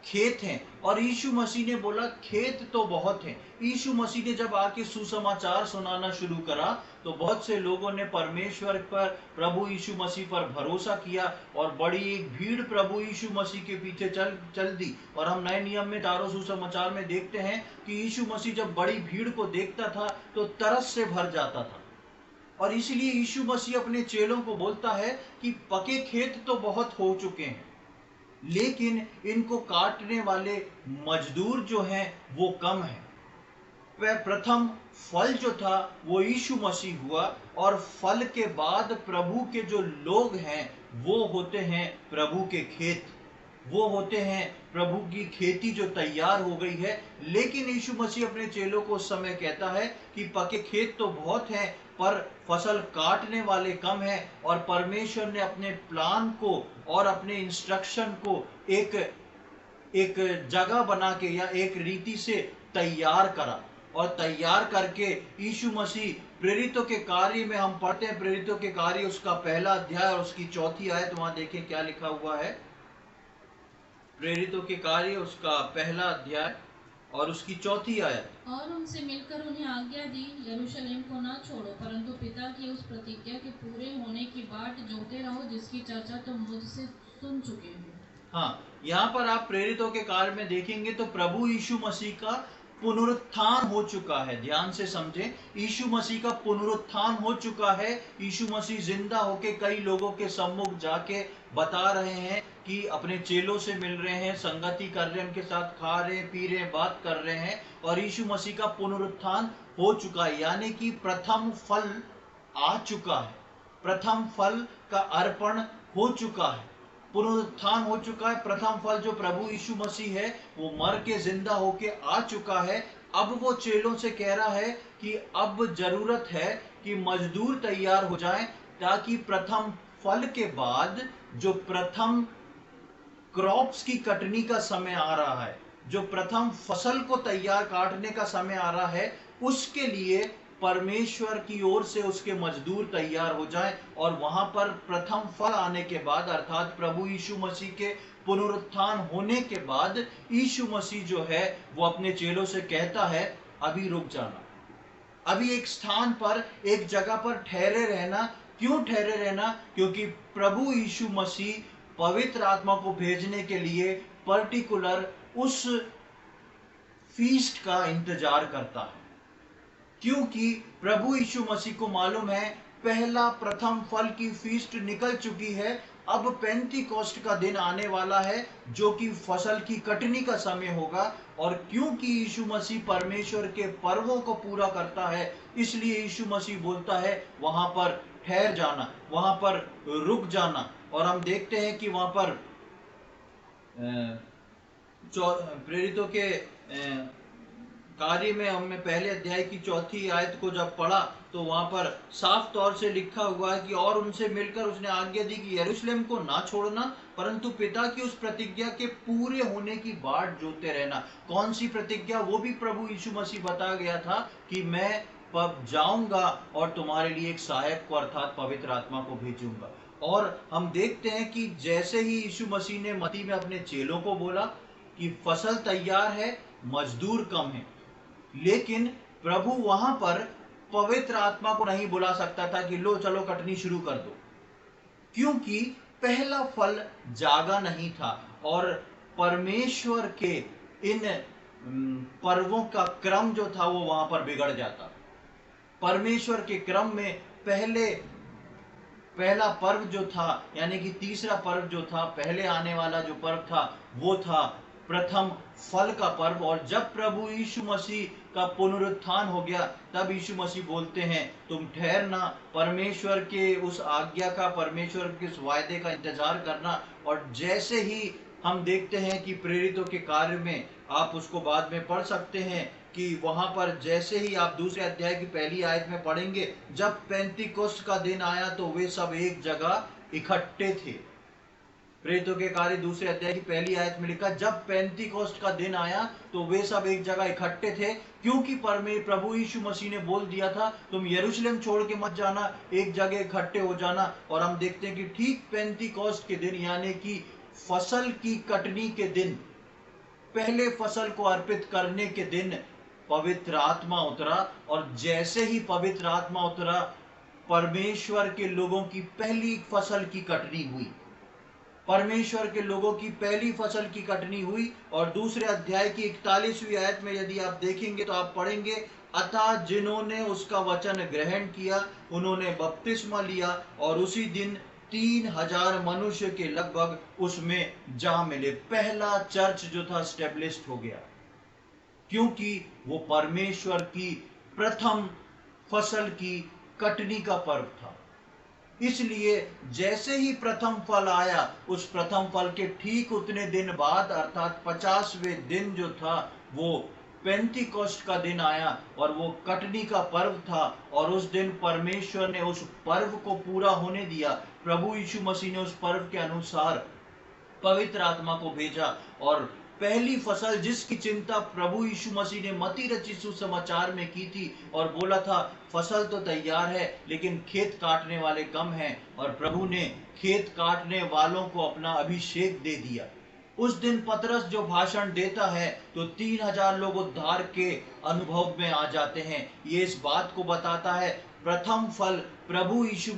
खेत हैं। और यीशु मसीह ने बोला खेत तो बहुत हैं। यीशु मसीह ने जब आके सुसमाचार सुनाना शुरू करा तो बहुत से लोगों ने परमेश्वर पर, प्रभु यीशु मसीह पर भरोसा किया और बड़ी एक भीड़ प्रभु यीशु मसीह के पीछे चल दी। और हम नए नियम में चारों सुसमाचार में देखते हैं कि यीशु मसीह जब बड़ी भीड़ को देखता था तो तरस से भर जाता था। और इसलिए यीशु मसीह अपने चेलों को बोलता है कि पके खेत तो बहुत हो चुके हैं, लेकिन इनको काटने वाले मजदूर जो हैं वो कम हैं। वह प्रथम फल जो था वो यीशु मसीह हुआ, और फल के बाद प्रभु के जो लोग हैं वो होते हैं प्रभु के खेत, वो होते हैं प्रभु की खेती जो तैयार हो गई है। लेकिन यीशु मसीह अपने चेलों को उस समय कहता है कि पके खेत तो बहुत हैं पर फसल काटने वाले कम हैं। और परमेश्वर ने अपने प्लान को और अपने इंस्ट्रक्शन को एक जगह बना के या एक रीति से तैयार करा, और तैयार करके यीशु मसीह प्रेरितों के कार्य में हम पढ़ते हैं, प्रेरितों के कार्य उसका पहला अध्याय और उसकी चौथी आयत, वहां देखें क्या लिखा हुआ है। प्रेरितों के कार्य उसका पहला अध्याय और उसकी चौथी आयत। और उनसे मिलकर उन्हें आज्ञा दी, यरूशलेम को न छोड़ो, परंतु पिता की उस प्रतिज्ञा के पूरे होने की बाट जोते रहो, जिसकी चर्चा तुम मुझसे सुन चुके हो। हाँ, यहाँ पर आप प्रेरितों के कार्य में देखेंगे तो प्रभु यीशु मसीह का पुनरुत्थान हो चुका है। ध्यान से समझें, यीशु मसीह का पुनरुत्थान हो चुका है। यीशु मसीह जिंदा होके कई लोगों के सम्मुख जाके बता रहे हैं कि अपने चेलों से मिल रहे हैं, संगति कर रहे हैं, उनके साथ खा रहे हैं, पी रहे हैं, बात कर रहे हैं, और यीशु मसीह का पुनरुत्थान हो चुका है। यानी कि प्रथम फल आ चुका है, प्रथम फल का अर्पण हो चुका है, पुनरुत्थान हो चुका है। प्रथम फल जो प्रभु यीशु मसीह है वो मर के जिंदा होके आ चुका है। अब वो चेलों से कह रहा है कि अब जरूरत है कि मजदूर तैयार हो जाएं, ताकि प्रथम फल के बाद जो प्रथम क्रॉप्स की कटनी का समय आ रहा है, जो प्रथम फसल को तैयार काटने का समय आ रहा है, उसके लिए परमेश्वर की ओर से उसके मजदूर तैयार हो जाएं। और वहां पर प्रथम फल आने के बाद, अर्थात प्रभु यीशु मसीह के पुनरुत्थान होने के बाद, यीशु मसीह जो है वो अपने चेलों से कहता है अभी रुक जाना, अभी एक स्थान पर, एक जगह पर ठहरे रहना। क्यों ठहरे रहना? क्योंकि प्रभु यीशु मसीह पवित्र आत्मा को भेजने के लिए पर्टिकुलर उस फीस्ट का इंतजार करता है। क्योंकि प्रभु यीशु मसीह को मालूम है पहला प्रथम फल की फीस्ट निकल चुकी है, अब पेंतीकोस्ट का दिन आने वाला है जो कि फसल की कटनी का समय होगा। और क्योंकि यीशु मसीह परमेश्वर के पर्वों को पूरा करता है, इसलिए यीशु मसीह बोलता है वहां पर ठहर जाना, वहां पर रुक जाना। और हम देखते हैं कि वहां पर प्रेरितों के कार्य में हमने पहले अध्याय की चौथी आयत को जब पढ़ा तो वहां पर साफ तौर से लिखा हुआ है कि और उनसे मिलकर उसने आज्ञा दी कि यरूशलेम को ना छोड़ना, परंतु पिता की उस प्रतिज्ञा के पूरे होने की बाट जोते रहना। कौन सी प्रतिज्ञा? वो भी प्रभु यीशु मसीह बता गया था कि मैं जाऊंगा और तुम्हारे लिए एक सहायक को, अर्थात पवित्र आत्मा को भेजूंगा। और हम देखते हैं कि जैसे ही यीशु मसीह ने मत्ती में अपने चेलों को बोला कि फसल तैयार है, मजदूर कम है, लेकिन प्रभु वहां पर पवित्र आत्मा को नहीं बुला सकता था कि लो चलो कटनी शुरू कर दो, क्योंकि पहला फल जागा नहीं था। और परमेश्वर के इन पर्वों का क्रम जो था वो वहां पर बिगड़ जाता। परमेश्वर के क्रम में पहला पर्व जो था, यानी कि तीसरा पर्व जो था, पहले आने वाला जो पर्व था वो था प्रथम फल का पर्व। और जब प्रभु यीशु मसीह का पुनरुत्थान हो गया तब यीशु मसीह बोलते हैं तुम ठहरना, परमेश्वर के उस आज्ञा का, परमेश्वर के उस वायदे का इंतजार करना। और जैसे ही हम देखते हैं कि प्रेरितों के कार्य में, आप उसको बाद में पढ़ सकते हैं कि वहां पर जैसे ही आप दूसरे अध्याय की पहली आयत में पढ़ेंगे, जब पेंतीकोस्त का दिन आया तो वे सब एक जगह इकट्ठे थे। प्रेरितों के कार्य दूसरे अध्याय की पहली आयत में लिखा, जब पेंतीकोस्ट का दिन आया तो वे सब एक जगह इकट्ठे थे, क्योंकि प्रभु यीशु मसीह ने बोल दिया था तुम यरूशलेम छोड़ के मत जाना, एक जगह इकट्ठे हो जाना। और हम देखते हैं कि ठीक पेंतीकोस्ट के दिन, यानी कि फसल की कटनी के दिन, पहले फसल को अर्पित करने के दिन पवित्र आत्मा उतरा, और जैसे ही पवित्र आत्मा उतरा, परमेश्वर के लोगों की पहली फसल की कटनी हुई। परमेश्वर के लोगों की पहली फसल की कटनी हुई। और दूसरे अध्याय की 41वीं आयत में यदि आप देखेंगे तो आप पढ़ेंगे, अतः जिन्होंने उसका वचन ग्रहण किया उन्होंने बपतिस्मा लिया, और उसी दिन 3000 मनुष्य के लगभग उसमें जा मिले। पहला चर्च जो था स्टेब्लिश्ड हो गया, क्योंकि वो परमेश्वर की प्रथम फसल की कटनी का पर्व था। इसलिए जैसे ही प्रथम फल आया, उस प्रथम फल के ठीक उतने दिन बाद अर्थात 50वें दिन जो था, वो पेंतिकोस्ट का दिन आया, और वो कटनी का पर्व था। और उस दिन परमेश्वर ने उस पर्व को पूरा होने दिया। प्रभु यीशु मसीह ने उस पर्व के अनुसार पवित्र आत्मा को भेजा, और पहली फसल जिसकी चिंता प्रभु यीशु मसीह ने मती रचित सुसमाचार में की थी, और बोला था फसल तो तैयार है लेकिन खेत काटने वाले कम हैं, और प्रभु ने खेत काटने वालों को अपना अभिषेक दे दिया। उस दिन पतरस जो भाषण देता है तो 3000 लोग उद्धार के अनुभव में आ जाते हैं। ये इस बात को बताता है, प्रथम फल प्रभु यीशु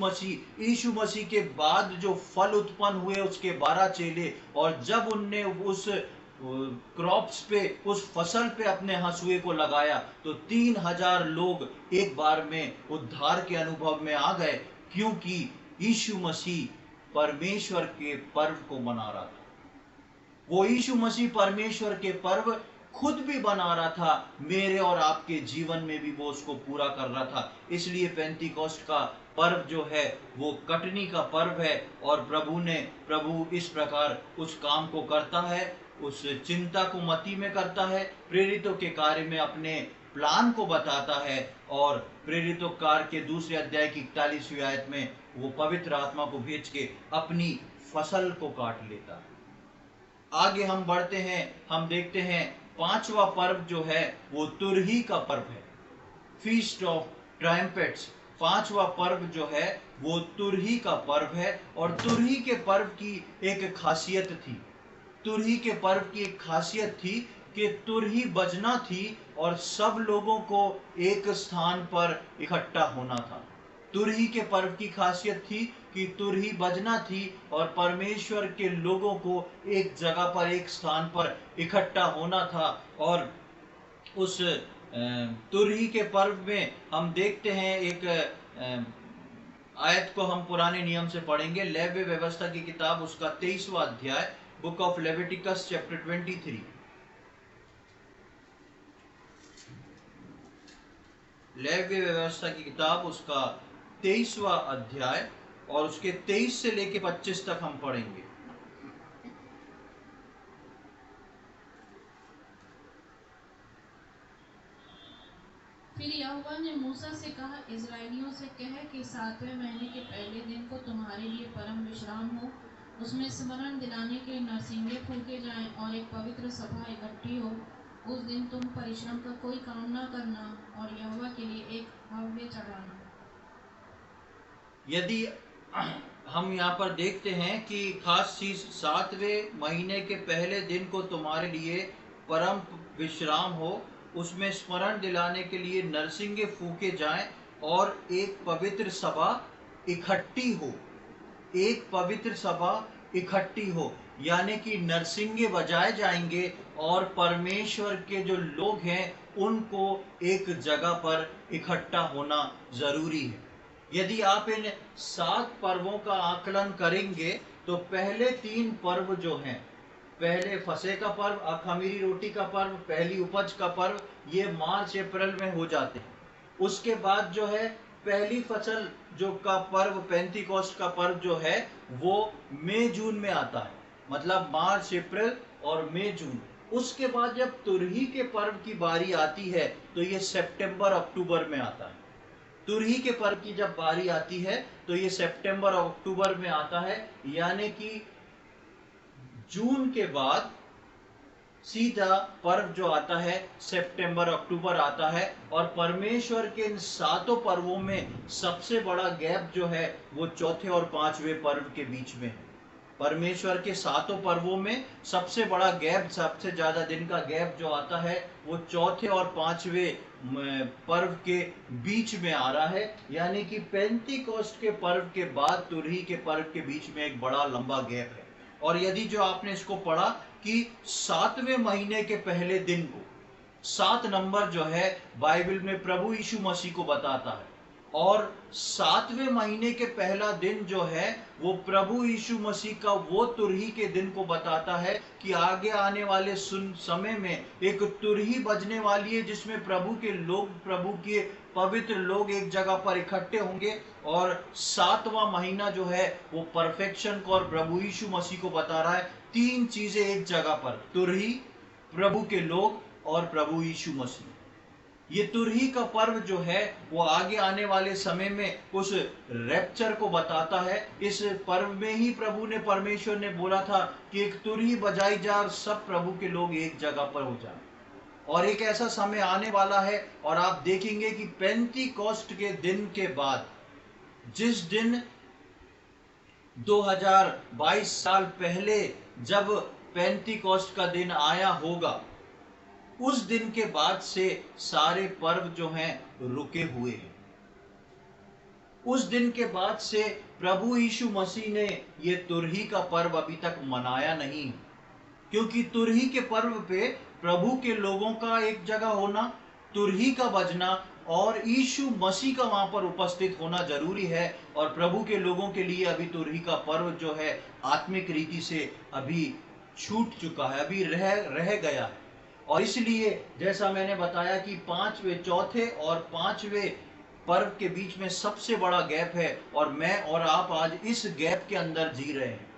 मसीह के बाद जो फल उत्पन्न हुए उसके 12 चेले, और जब उनने उस क्रॉप्स पे, उस फसल पे अपने हंसुए को लगाया, तो 3000 लोग एक बार में उद्धार के अनुभव में आ गए, क्योंकि यीशु मसीह परमेश्वर के पर्व को मना रहा था। वो यीशु मसीह परमेश्वर के पर्व खुद भी बना रहा था, मेरे और आपके जीवन में भी वो उसको पूरा कर रहा था। इसलिए पेंतिकोस्ट का पर्व जो है वो कटनी का पर्व है, और प्रभु इस प्रकार उस काम को करता है, उस चिंता को मती में करता है, प्रेरितों के कार्य में अपने प्लान को बताता है, और प्रेरितों कार्य के दूसरे अध्याय की 41वीं आयत में वो पवित्र आत्मा को भेज के अपनी फसल को काट लेता है। आगे हम बढ़ते हैं, हम देखते हैं पांचवा पर्व जो है वो तुरही का पर्व है, फीस्ट ऑफ ट्रायम्पेट्स। पांचवा पर्व जो है वो तुरही का पर्व है, और तुरही के पर्व की एक खासियत थी। तुरही के पर्व की एक खासियत थी कि तुरही बजना थी, और सब लोगों को एक स्थान पर इकट्ठा होना था। तुरही के पर्व की खासियत थी कि तुरही बजना थी, और परमेश्वर के लोगों को एक जगह पर, एक स्थान पर इकट्ठा होना था। और उस तुरही के पर्व में हम देखते हैं एक आयत को हम पुराने नियम से पढ़ेंगे, लेवी व्यवस्था की किताब उसका 23वां अध्याय, बुक ऑफ लेविटिकस चैप्टर 23। लेवी व्यवस्था की किताब उसका 23वां अध्याय, और उसके 23 से लेके 25 तक हम पढ़ेंगे। फिर यहोवा ने मूसा से कहा, इस्राएलियों से कह कि 7वें महीने के पहले दिन को तुम्हारे लिए परम विश्राम हो, उसमें स्मरण दिलाने के लिए नरसिंगे फूके जाएं, और एक पवित्र सभा इकट्ठी हो। उस दिन तुम परिश्रम का कोई काम न करना, और यहोवा के लिए एक हव्य चढ़ाना। यदि हम यहाँ पर देखते हैं कि खास चीज, 7वें महीने के पहले दिन को तुम्हारे लिए परम विश्राम हो, उसमें स्मरण दिलाने के लिए नरसिंगे फूके जाएं, और एक पवित्र सभा इकट्ठी हो। एक पवित्र सभा इकट्ठी हो, यानी कि नरसिंगे बजाए जाएंगे, और परमेश्वर के जो लोग हैं उनको एक जगह पर इकट्ठा होना जरूरी है। यदि आप इन 7 पर्वों का आकलन करेंगे तो पहले 3 पर्व जो हैं, पहले फसह का पर्व, अखमीरी रोटी का पर्व, पहली उपज का पर्व, ये मार्च अप्रैल में हो जाते हैं। उसके बाद जो है पहली फसल जो का पर्व, पेंतिकोस्ट का पर्व जो है वो मई जून में आता है, मतलब मार्च अप्रैल और मई जून। उसके बाद जब तुरही के पर्व की बारी आती है तो ये सितंबर अक्टूबर में आता है। तुरही के पर्व की जब बारी आती है तो ये सितंबर और अक्टूबर में आता है, यानी कि जून के बाद सीधा पर्व जो आता है सितंबर अक्टूबर आता है। और परमेश्वर के इन 7 पर्वों में सबसे बड़ा गैप जो है वो चौथे और 5वें पर्व के बीच में है। परमेश्वर के सातों पर्वों में सबसे बड़ा गैप, सबसे ज्यादा दिन का गैप जो आता है वो चौथे और पांचवें पर्व के बीच में आ रहा है। यानी कि पेंतीकोस्ट के पर्व के बाद तुरही के पर्व के बीच में एक बड़ा लंबा गैप है। और यदि जो आपने इसको पढ़ा कि 7वें महीने के पहले दिन को, 7 नंबर जो है बाइबल में प्रभु यीशु मसीह को बताता है, और 7वें महीने के पहला दिन जो है वो प्रभु यीशु मसीह का वो तुरही के दिन को बताता है कि आगे आने वाले समय में एक तुरही बजने वाली है जिसमें प्रभु के लोग, प्रभु के पवित्र लोग एक जगह पर इकट्ठे होंगे। और 7वां महीना जो है वो परफेक्शन को और प्रभु यीशु मसीह को बता रहा है। 3 चीजें एक जगह पर, तुरही, प्रभु के लोग और प्रभु यीशु मसीह। ये तुरही का पर्व जो है वो आगे आने वाले समय में उस रैप्चर को बताता है। इस पर्व में ही प्रभु ने, परमेश्वर ने बोला था कि एक तुरही बजाई जाए और सब प्रभु के लोग एक जगह पर हो जाए। और एक ऐसा समय आने वाला है और आप देखेंगे कि पेंतीकोस्ट के दिन के बाद, जिस दिन 2022 साल पहले जब पेंतीकोस्ट का दिन आया होगा, उस दिन के बाद से सारे पर्व जो हैं रुके हुए हैं। उस दिन के बाद से प्रभु यीशु मसीह ने ये तुरही का पर्व अभी तक मनाया नहीं, क्योंकि तुरही के पर्व पे प्रभु के लोगों का एक जगह होना, तुरही का बजना और यीशु मसीह का वहां पर उपस्थित होना जरूरी है। और प्रभु के लोगों के लिए अभी तुरही का पर्व जो है आत्मिक रीति से अभी छूट चुका है, अभी रह गया है। और इसलिए जैसा मैंने बताया कि चौथे और पांचवें पर्व के बीच में सबसे बड़ा गैप है, और मैं और आप आज इस गैप के अंदर जी रहे हैं।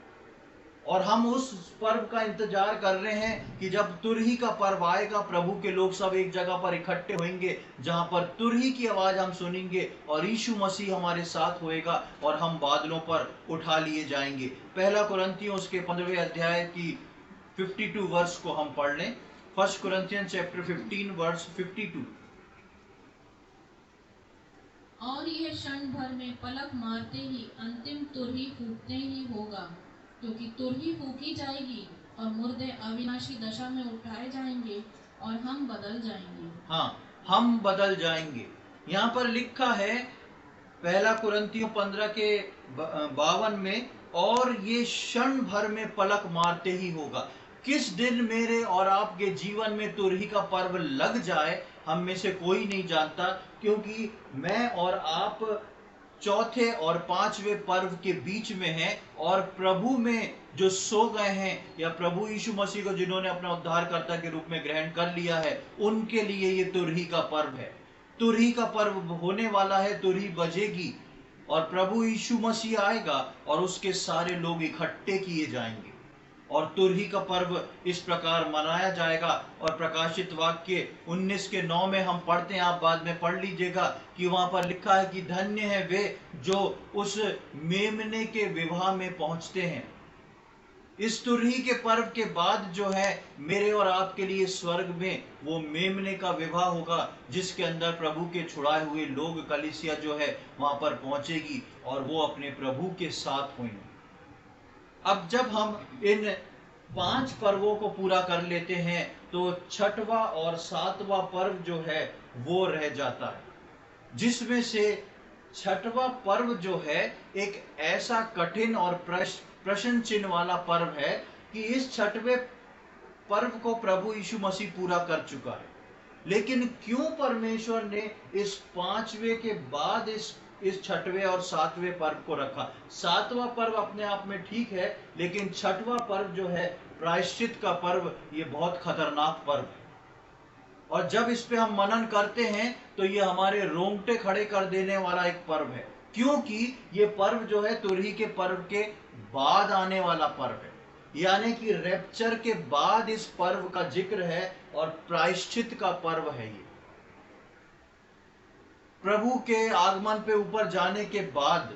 और हम उस पर्व का इंतजार कर रहे हैं कि जब तुरही का पर्व आएगा, प्रभु के लोग सब एक जगह पर इकट्ठे होंगे जहां पर तुरही की आवाज हम सुनेंगे और यीशु मसीह हमारे साथ होएगा और हम बादलों पर उठा लिए जाएंगे। पहला कुरिन्थियों उसके 15वें अध्याय की 52 वर्ष को हम पढ़ लें। 1 Corinthians chapter 15 verse 52। और यह क्षण भर में पलक मारते ही अंतिम तुरही फूकते ही होगा, क्योंकि तुरही फूकी जाएगी और मुर्दे अविनाशी दशा में उठाए जाएंगे और हम बदल जाएंगे। हाँ, हम बदल जाएंगे। यहाँ पर लिखा है 1 कुरिन्थियों 15 के 52 में, और ये क्षण भर में पलक मारते ही होगा। किस दिन मेरे और आपके जीवन में तुरही का पर्व लग जाए हम में से कोई नहीं जानता, क्योंकि मैं और आप चौथे और पांचवें पर्व के बीच में हैं। और प्रभु में जो सो गए हैं या प्रभु यीशु मसीह को जिन्होंने अपना उद्धारकर्ता के रूप में ग्रहण कर लिया है, उनके लिए ये तुरही का पर्व है। तुरही का पर्व होने वाला है, तुरही बजेगी और प्रभु यीशु मसीह आएगा और उसके सारे लोग इकट्ठे किए जाएंगे और तुरही का पर्व इस प्रकार मनाया जाएगा। और प्रकाशित वाक्य 19 के 9 में हम पढ़ते हैं, आप बाद में पढ़ लीजिएगा, कि वहां पर लिखा है कि धन्य है वे जो उस मेमने के विवाह में पहुंचते हैं। इस तुरही के पर्व के बाद जो है मेरे और आपके लिए स्वर्ग में वो मेमने का विवाह होगा, जिसके अंदर प्रभु के छुड़ाए हुए लोग, कलीसिया जो है वहां पर पहुंचेगी और वो अपने प्रभु के साथ होंगे। अब जब हम इन 5 पर्वों को पूरा कर लेते हैं तो 6वां और 7वां पर्व जो है वो रह जाता है, जिसमें से 6वां पर्व जो है एक ऐसा कठिन और प्रश्न चिन्ह वाला पर्व है कि इस 6वें पर्व को प्रभु यीशु मसीह पूरा कर चुका है। लेकिन क्यों परमेश्वर ने इस 5वें के बाद इस 6वें और 7वें पर्व को रखा? 7वां पर्व अपने आप में ठीक है, लेकिन 6वां पर्व जो है प्रायश्चित का पर्व, ये बहुत खतरनाक पर्व है। और जब इस पे हम मनन करते हैं तो ये हमारे रोंगटे खड़े कर देने वाला एक पर्व है, क्योंकि ये पर्व जो है तुरही के पर्व के बाद आने वाला पर्व है। यानी कि रैप्चर के बाद इस पर्व का जिक्र है और प्रायश्चित का पर्व है। ये प्रभु के आगमन पे ऊपर जाने के बाद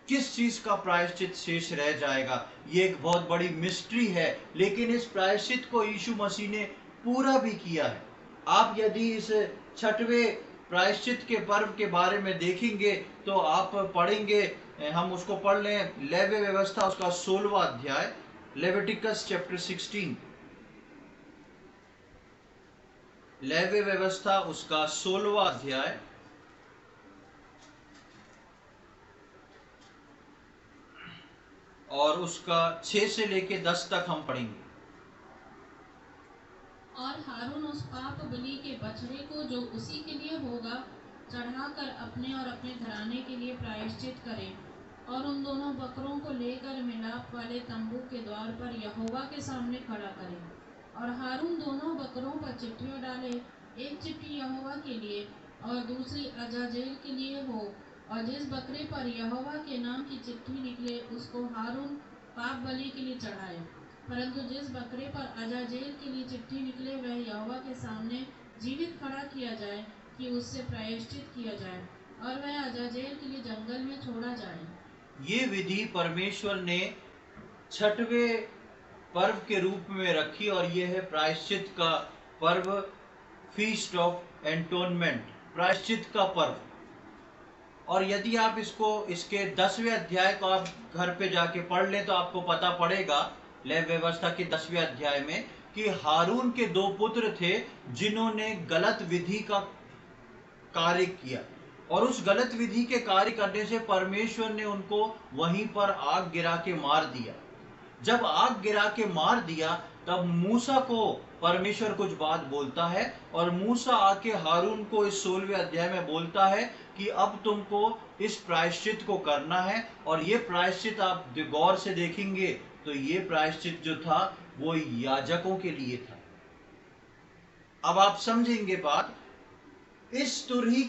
किस चीज का प्रायश्चित शेष रह जाएगा, ये एक बहुत बड़ी मिस्ट्री है। लेकिन इस प्रायश्चित को यीशु मसीह ने पूरा भी किया है। आप यदि इस 6वें प्रायश्चित के पर्व के बारे में देखेंगे तो आप पढ़ेंगे, हम उसको पढ़ लें। लेवी व्यवस्था उसका 16वां अध्याय, लेविटिकस चैप्टर 16। लेवी व्यवस्था उसका 16वां अध्याय और उसका 6 से लेके 10 तक हम पढ़ेंगे। और हारून उस पाप बलि के बछड़े को जो उसी के लिए होगा चढ़ाकर अपने और अपने घराने के लिए प्रायश्चित करे, और उन दोनों बकरों को लेकर मिलाप वाले तंबू के द्वार पर यहोवा के सामने खड़ा करे। और हारून दोनों बकरों पर चिट्ठियाँ डाले, एक चिट्ठी यहोवा के लिए और दूसरी अजाजेल के लिए हो, और जिस बकरे पर यहोवा के नाम की चिट्ठी निकले उसको हारून पाप बलि के लिए चढ़ाए। परंतु जिस बकरे पर अजाजेल के लिए चिट्ठी निकले वह यहोवा के सामने जीवित खड़ा किया जाए कि उससे प्रायश्चित किया जाए, और वह अजाजेल के लिए जंगल में छोड़ा जाए। ये विधि परमेश्वर ने 6वें पर्व के रूप में रखी, और यह है प्रायश्चित का पर्व, फीस्ट ऑफ एंटोनमेंट, प्रायश्चित का पर्व। और यदि आप इसके 10वें अध्याय को आप घर पे जाके पढ़ लें तो आपको पता पड़ेगा, लेवी व्यवस्था के 10वें अध्याय में, कि हारून के 2 पुत्र थे जिन्होंने गलत विधि का कार्य किया, और उस गलत विधि के कार्य करने से परमेश्वर ने उनको वहीं पर आग गिरा के मार दिया। जब आग गिरा के मार दिया तब मूसा को परमेश्वर कुछ बात बोलता है, और मूसा आके हारून को इस 16वें अध्याय में बोलता है कि अब तुमको इस प्रायश्चित को करना है। और ये प्रायश्चित आप गौर से देखेंगे तो ये प्रायश्चित जो था वो याजकों के लिए था। अब आप समझेंगे बात, इस तुरही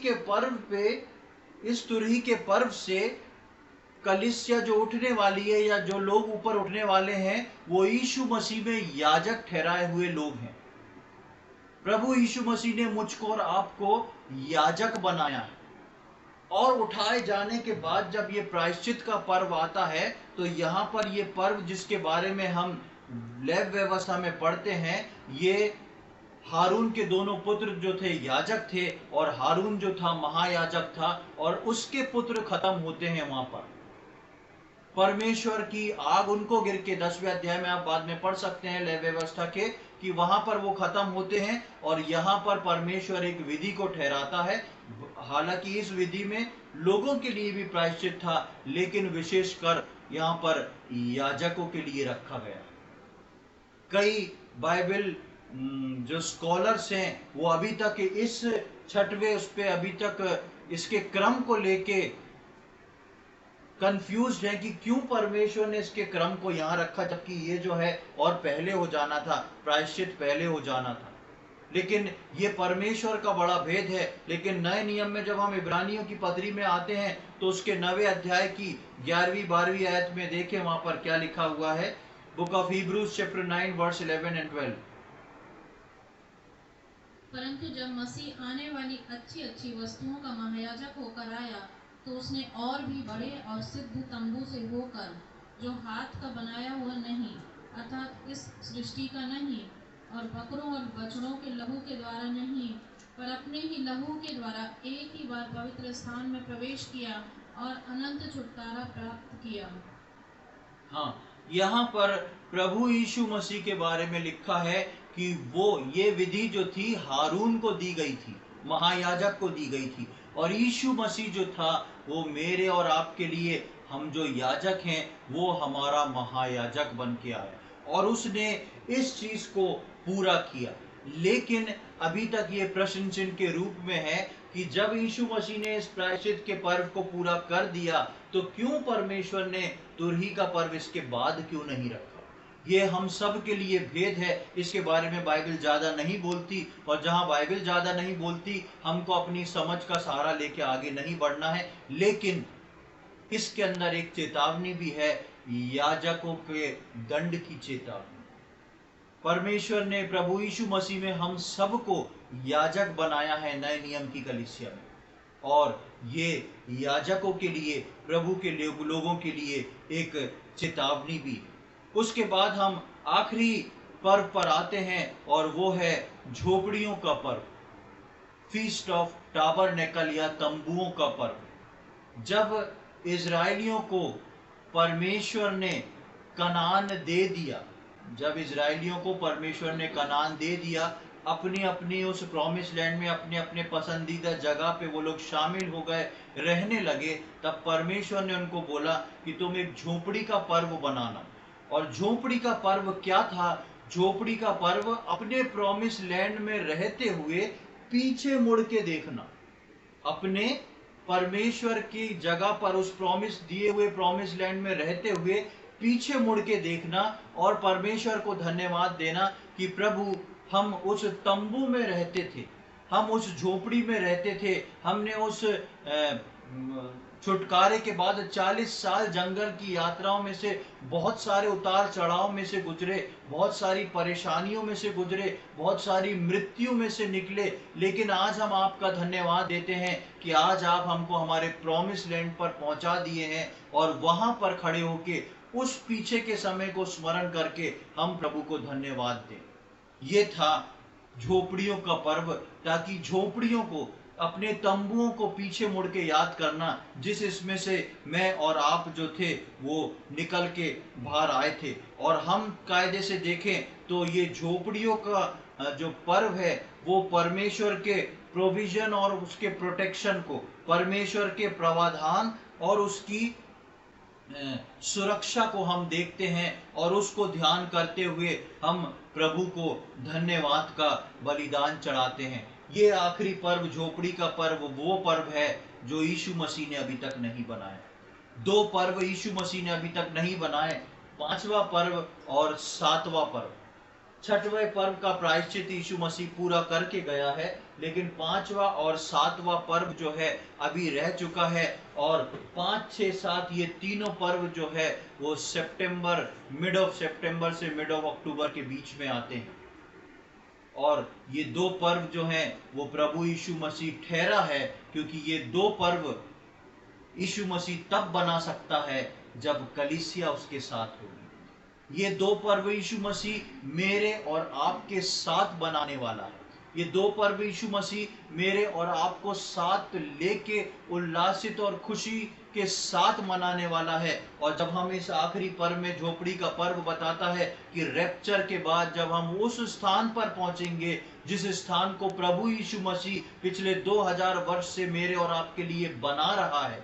के पर्व से कलीसिया जो उठने वाली है, या जो लोग ऊपर उठने वाले हैं, वो यीशु मसीह में याजक ठहराए हुए लोग हैं। प्रभु यीशु मसीह ने मुझको और आपको याजक बनाया है, और उठाए जाने के बाद जब ये प्रायश्चित का पर्व आता है तो यहाँ पर ये पर्व जिसके बारे में हम लेवी व्यवस्था में पढ़ते हैं, ये हारून के दोनों पुत्र जो थे याजक थे, और हारून जो था महायाजक था, और उसके पुत्र खत्म होते हैं वहां पर। परमेश्वर की आग उनको गिर के 10वें अध्याय में आप बाद में पढ़ सकते हैं लेवी व्यवस्था के, कि वहां पर वो खत्म होते हैं, और यहाँ पर परमेश्वर एक विधि को ठहराता है। हालांकि इस विधि में लोगों के लिए भी प्रायश्चित था, लेकिन विशेषकर यहाँ पर याजकों के लिए रखा गया। कई बाइबल जो स्कॉलर्स हैं वो अभी तक इस 6वें उस पे अभी तक इसके क्रम को लेके कंफ्यूज्ड है कि क्यों परमेश्वर ने इसके क्रम को यहाँ रखा, जबकि ये जो है और पहले हो जाना था, प्रायश्चित पहले हो जाना था। लेकिन ये परमेश्वर का बड़ा भेद है। लेकिन नए नियम में जब हम इब्रानियों की पत्री में आते हैं तो उसके 9वें अध्याय की 11वीं 12वीं आयत में देखें वहां पर क्या लिखा हुआ है। Book of Hebrews chapter 9 verse 11 and 12। परंतु जब मसीह आने वाली अच्छी अच्छी वस्तुओं का महायाजक होकर आया तो उसने और भी बड़े और सिद्ध तंबू से होकर, जो हाथ का बनाया हुआ नहीं अर्थात इस सृष्टि का नहीं, और बकरों और बछड़ों के लहू के द्वारा नहीं, पर अपने ही लहू के द्वारा एक ही बार पवित्र स्थान में प्रवेश किया और अनंत छुटकारा प्राप्त किया। हाँ, यहाँ पर प्रभु यीशु मसीह के बारे में लिखा है कि ये विधि जो थी हारून को दी गई थी, महायाजक को दी गई थी, और यीशु मसीह जो था वो मेरे और आपके लिए, हम जो याजक हैं, वो हमारा महायाजक बन के आया, और उसने इस चीज को पूरा किया। लेकिन अभी तक ये प्रश्न चिन्ह के रूप में है कि जब यीशु मसीह ने इस प्रायश्चित के पर्व को पूरा कर दिया तो क्यों परमेश्वर ने तुरही का पर्व इसके बाद क्यों नहीं रखा। ये हम सब के लिए भेद है, इसके बारे में बाइबल ज्यादा नहीं बोलती, और जहां बाइबल ज्यादा नहीं बोलती हमको अपनी समझ का सहारा लेके आगे नहीं बढ़ना है। लेकिन इसके अंदर एक चेतावनी भी है, याजकों के दंड की चेतावनी। परमेश्वर ने प्रभु यीशु मसीह में हम सबको याजक बनाया है नए नियम की कलीसिया में, और ये याजकों के लिए, प्रभु के लोगों के लिए एक चेतावनी भी। उसके बाद हम आखिरी पर्व पर आते हैं, और वो है झोपड़ियों का पर्व। फीस्ट ऑफ टाबरनेकल या तंबुओं का पर्व। जब इजराइलियों को परमेश्वर ने कनान दे दिया, जब इजराइलियों को परमेश्वर ने कनान दे दिया, अपनी अपनी उस प्रॉमिस लैंड में अपने अपने पसंदीदा जगह पे वो लोग शामिल हो गए, रहने लगे, तब परमेश्वर ने उनको बोला कि तुम एक झोपड़ी का पर्व बनाना। और झोपड़ी का पर्व क्या था? झोपड़ी का पर्व अपने प्रॉमिस लैंड में रहते हुए पीछे मुड़ के देखना, अपने परमेश्वर की जगह पर उस प्रॉमिस दिए हुए प्रॉमिस लैंड में रहते हुए पीछे मुड़ के देखना और परमेश्वर को धन्यवाद देना कि प्रभु, हम उस तंबू में रहते थे, हम उस झोपड़ी में रहते थे, हमने उस छुटकारे के बाद 40 साल जंगल की यात्राओं में से बहुत सारे उतार चढ़ाव में से गुजरे, बहुत सारी परेशानियों में से गुजरे, बहुत सारी मृत्यु में से निकले, लेकिन आज हम आपका धन्यवाद देते हैं कि आज आप हमको हमारे प्रॉमिस लैंड पर पहुंचा दिए हैं। और वहां पर खड़े होके उस पीछे के समय को स्मरण करके हम प्रभु को धन्यवाद दें। ये था झोपड़ियों का पर्व, ताकि झोपड़ियों को, अपने तंबुओं को पीछे मुड़ के याद करना, जिस इसमें से मैं और आप जो थे वो निकल के बाहर आए थे। और हम कायदे से देखें तो ये झोपड़ियों का जो पर्व है वो परमेश्वर के प्रोविजन और उसके प्रोटेक्शन को, परमेश्वर के प्रावधान और उसकी सुरक्षा को हम देखते हैं, और उसको ध्यान करते हुए हम प्रभु को धन्यवाद का बलिदान चढ़ाते हैं। ये आखिरी पर्व, झोपड़ी का पर्व, वो पर्व है जो यीशु मसीह ने अभी तक नहीं बनाया। 2 पर्व यीशु मसीह ने अभी तक नहीं बनाए, 5वां पर्व और 7वां पर्व। 6वें पर्व का प्रायश्चित यीशु मसीह पूरा करके गया है, लेकिन 5वां और 7वां पर्व जो है अभी रह चुका है। और 5, 6, 7 ये तीनों पर्व जो है वो सितंबर, मिड ऑफ सितंबर से मिड ऑफ अक्टूबर के बीच में आते हैं। और ये 2 पर्व जो हैं वो प्रभु यीशु मसीह ठहरा है, क्योंकि ये 2 पर्व यीशु मसीह तब बना सकता है जब कलीसिया उसके साथ होगी। ये 2 पर्व यीशु मसीह मेरे और आपके साथ बनाने वाला है। ये 2 पर्व यीशु मसीह मेरे और आपको साथ लेके उल्लासित और खुशी के साथ मनाने वाला है। और जब हम इस आखिरी पर्व में, झोपड़ी का पर्व बताता है कि रैप्चर के बाद जब हम उस स्थान पर पहुंचेंगे जिस स्थान को प्रभु यीशु मसीह पिछले 2000 वर्ष से मेरे और आपके लिए बना रहा है,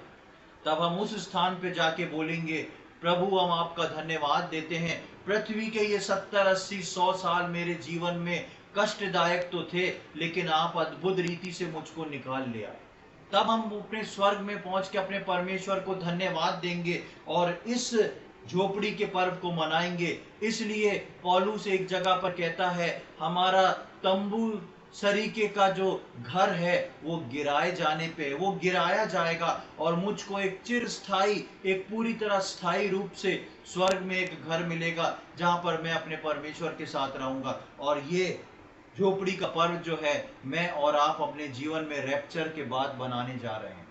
तब हम उस स्थान पे जाके बोलेंगे, प्रभु हम आपका धन्यवाद देते हैं। पृथ्वी के ये 70, 80, 100 साल मेरे जीवन में कष्टदायक तो थे, लेकिन आप अद्भुत रीति से मुझको निकाल ले आए। तब हम अपने स्वर्ग में पहुंच के अपने परमेश्वर को धन्यवाद देंगे और इस झोपड़ी के पर्व को मनाएंगे। इसलिए पौलुस एक जगह पर कहता है, हमारा तंबू सरीके का जो घर है वो गिराए जाने पे, वो गिराया जाएगा और मुझको एक चिरस्थाई, एक पूरी तरह स्थायी रूप से स्वर्ग में एक घर मिलेगा जहां पर मैं अपने परमेश्वर के साथ रहूंगा। और ये झोपड़ी का पर्व जो है मैं और आप अपने जीवन में रैप्चर के बाद बनाने जा रहे हैं।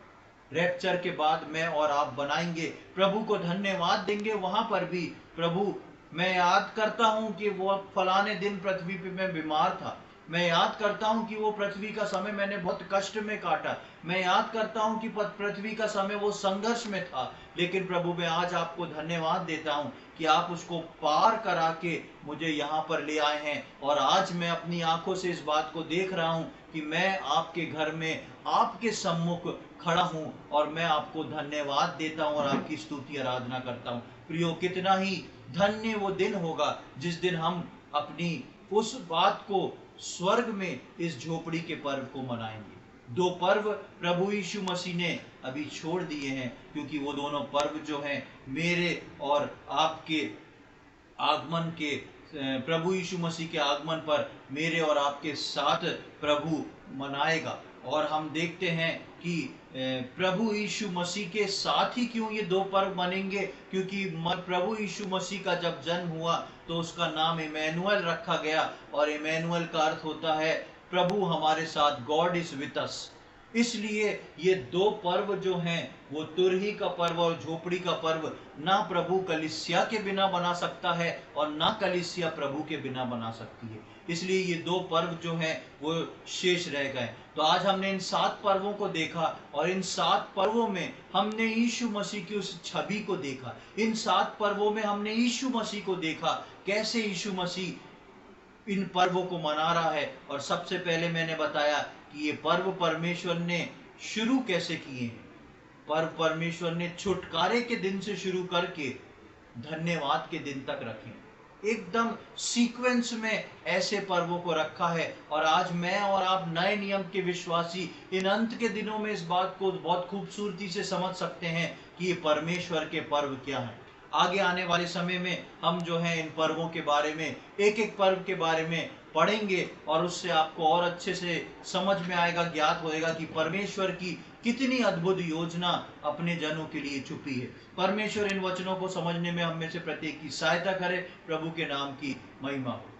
रैप्चर के बाद मैं और आप बनाएंगे, प्रभु को धन्यवाद देंगे वहां पर भी। प्रभु, मैं याद करता हूं कि वो फलाने दिन पृथ्वी पे मैं बीमार था, मैं याद करता हूं कि वो पृथ्वी का समय मैंने बहुत कष्ट में काटा, मैं याद करता हूं कि पृथ्वी का समय वो संघर्ष में था, लेकिन प्रभु मैं आज आपको धन्यवाद देता हूं कि आप उसको पार करा के मुझे यहाँ पर ले आए हैं। और आज मैं अपनी आंखों से इस बात को देख रहा हूँ कि मैं आपके घर में आपके सम्मुख खड़ा हूँ और मैं आपको धन्यवाद देता हूँ और आपकी स्तुति आराधना करता हूँ। प्रियो, कितना ही धन्य वो दिन होगा जिस दिन हम अपनी उस बात को स्वर्ग में इस झोपड़ी के पर्व को मनाएंगे। 2 पर्व प्रभु यीशु मसीह ने अभी छोड़ दिए हैं, क्योंकि वो दोनों पर्व जो हैं मेरे और आपके आगमन के, प्रभु यीशु मसीह के आगमन पर मेरे और आपके साथ प्रभु मनाएगा। और हम देखते हैं कि प्रभु यीशु मसीह के साथ ही क्यों ये 2 पर्व मनेंगे, क्योंकि प्रभु यीशु मसीह का जब जन्म हुआ तो उसका नाम इमैनुअल रखा गया, और इमैनुअल का अर्थ होता है प्रभु हमारे साथ, गॉड इज विद अस। इसलिए ये दो पर्व जो हैं वो तुरही का पर्व और झोपड़ी का पर्व ना प्रभु कलीसिया के बिना बना सकता है और ना कलीसिया प्रभु के बिना बना सकती है। इसलिए ये दो पर्व जो हैं वो शेष रह गए। तो आज हमने इन 7 पर्वों को देखा और इन 7 पर्वों में हमने यीशु मसीह की उस छवि को देखा। इन 7 पर्वों में हमने यीशु मसीह को देखा, कैसे यीशु मसीह इन पर्वों को मना रहा है। और सबसे पहले मैंने बताया कि ये पर्व परमेश्वर ने शुरू कैसे किए हैं। पर्व परमेश्वर ने छुटकारे के दिन से शुरू करके धन्यवाद के दिन तक रखे, एकदम सीक्वेंस में ऐसे पर्वों को रखा है। और आज मैं और आप नए नियम के विश्वासी इन अंत के दिनों में इस बात को बहुत खूबसूरती से समझ सकते हैं कि ये परमेश्वर के पर्व क्या हैं। आगे आने वाले समय में हम जो है इन पर्वों के बारे में, एक एक पर्व के बारे में पढ़ेंगे और उससे आपको और अच्छे से समझ में आएगा, ज्ञात होएगा कि परमेश्वर की कितनी अद्भुत योजना अपने जनों के लिए छुपी है। परमेश्वर इन वचनों को समझने में हम में से प्रत्येक की सहायता करे। प्रभु के नाम की महिमा हो।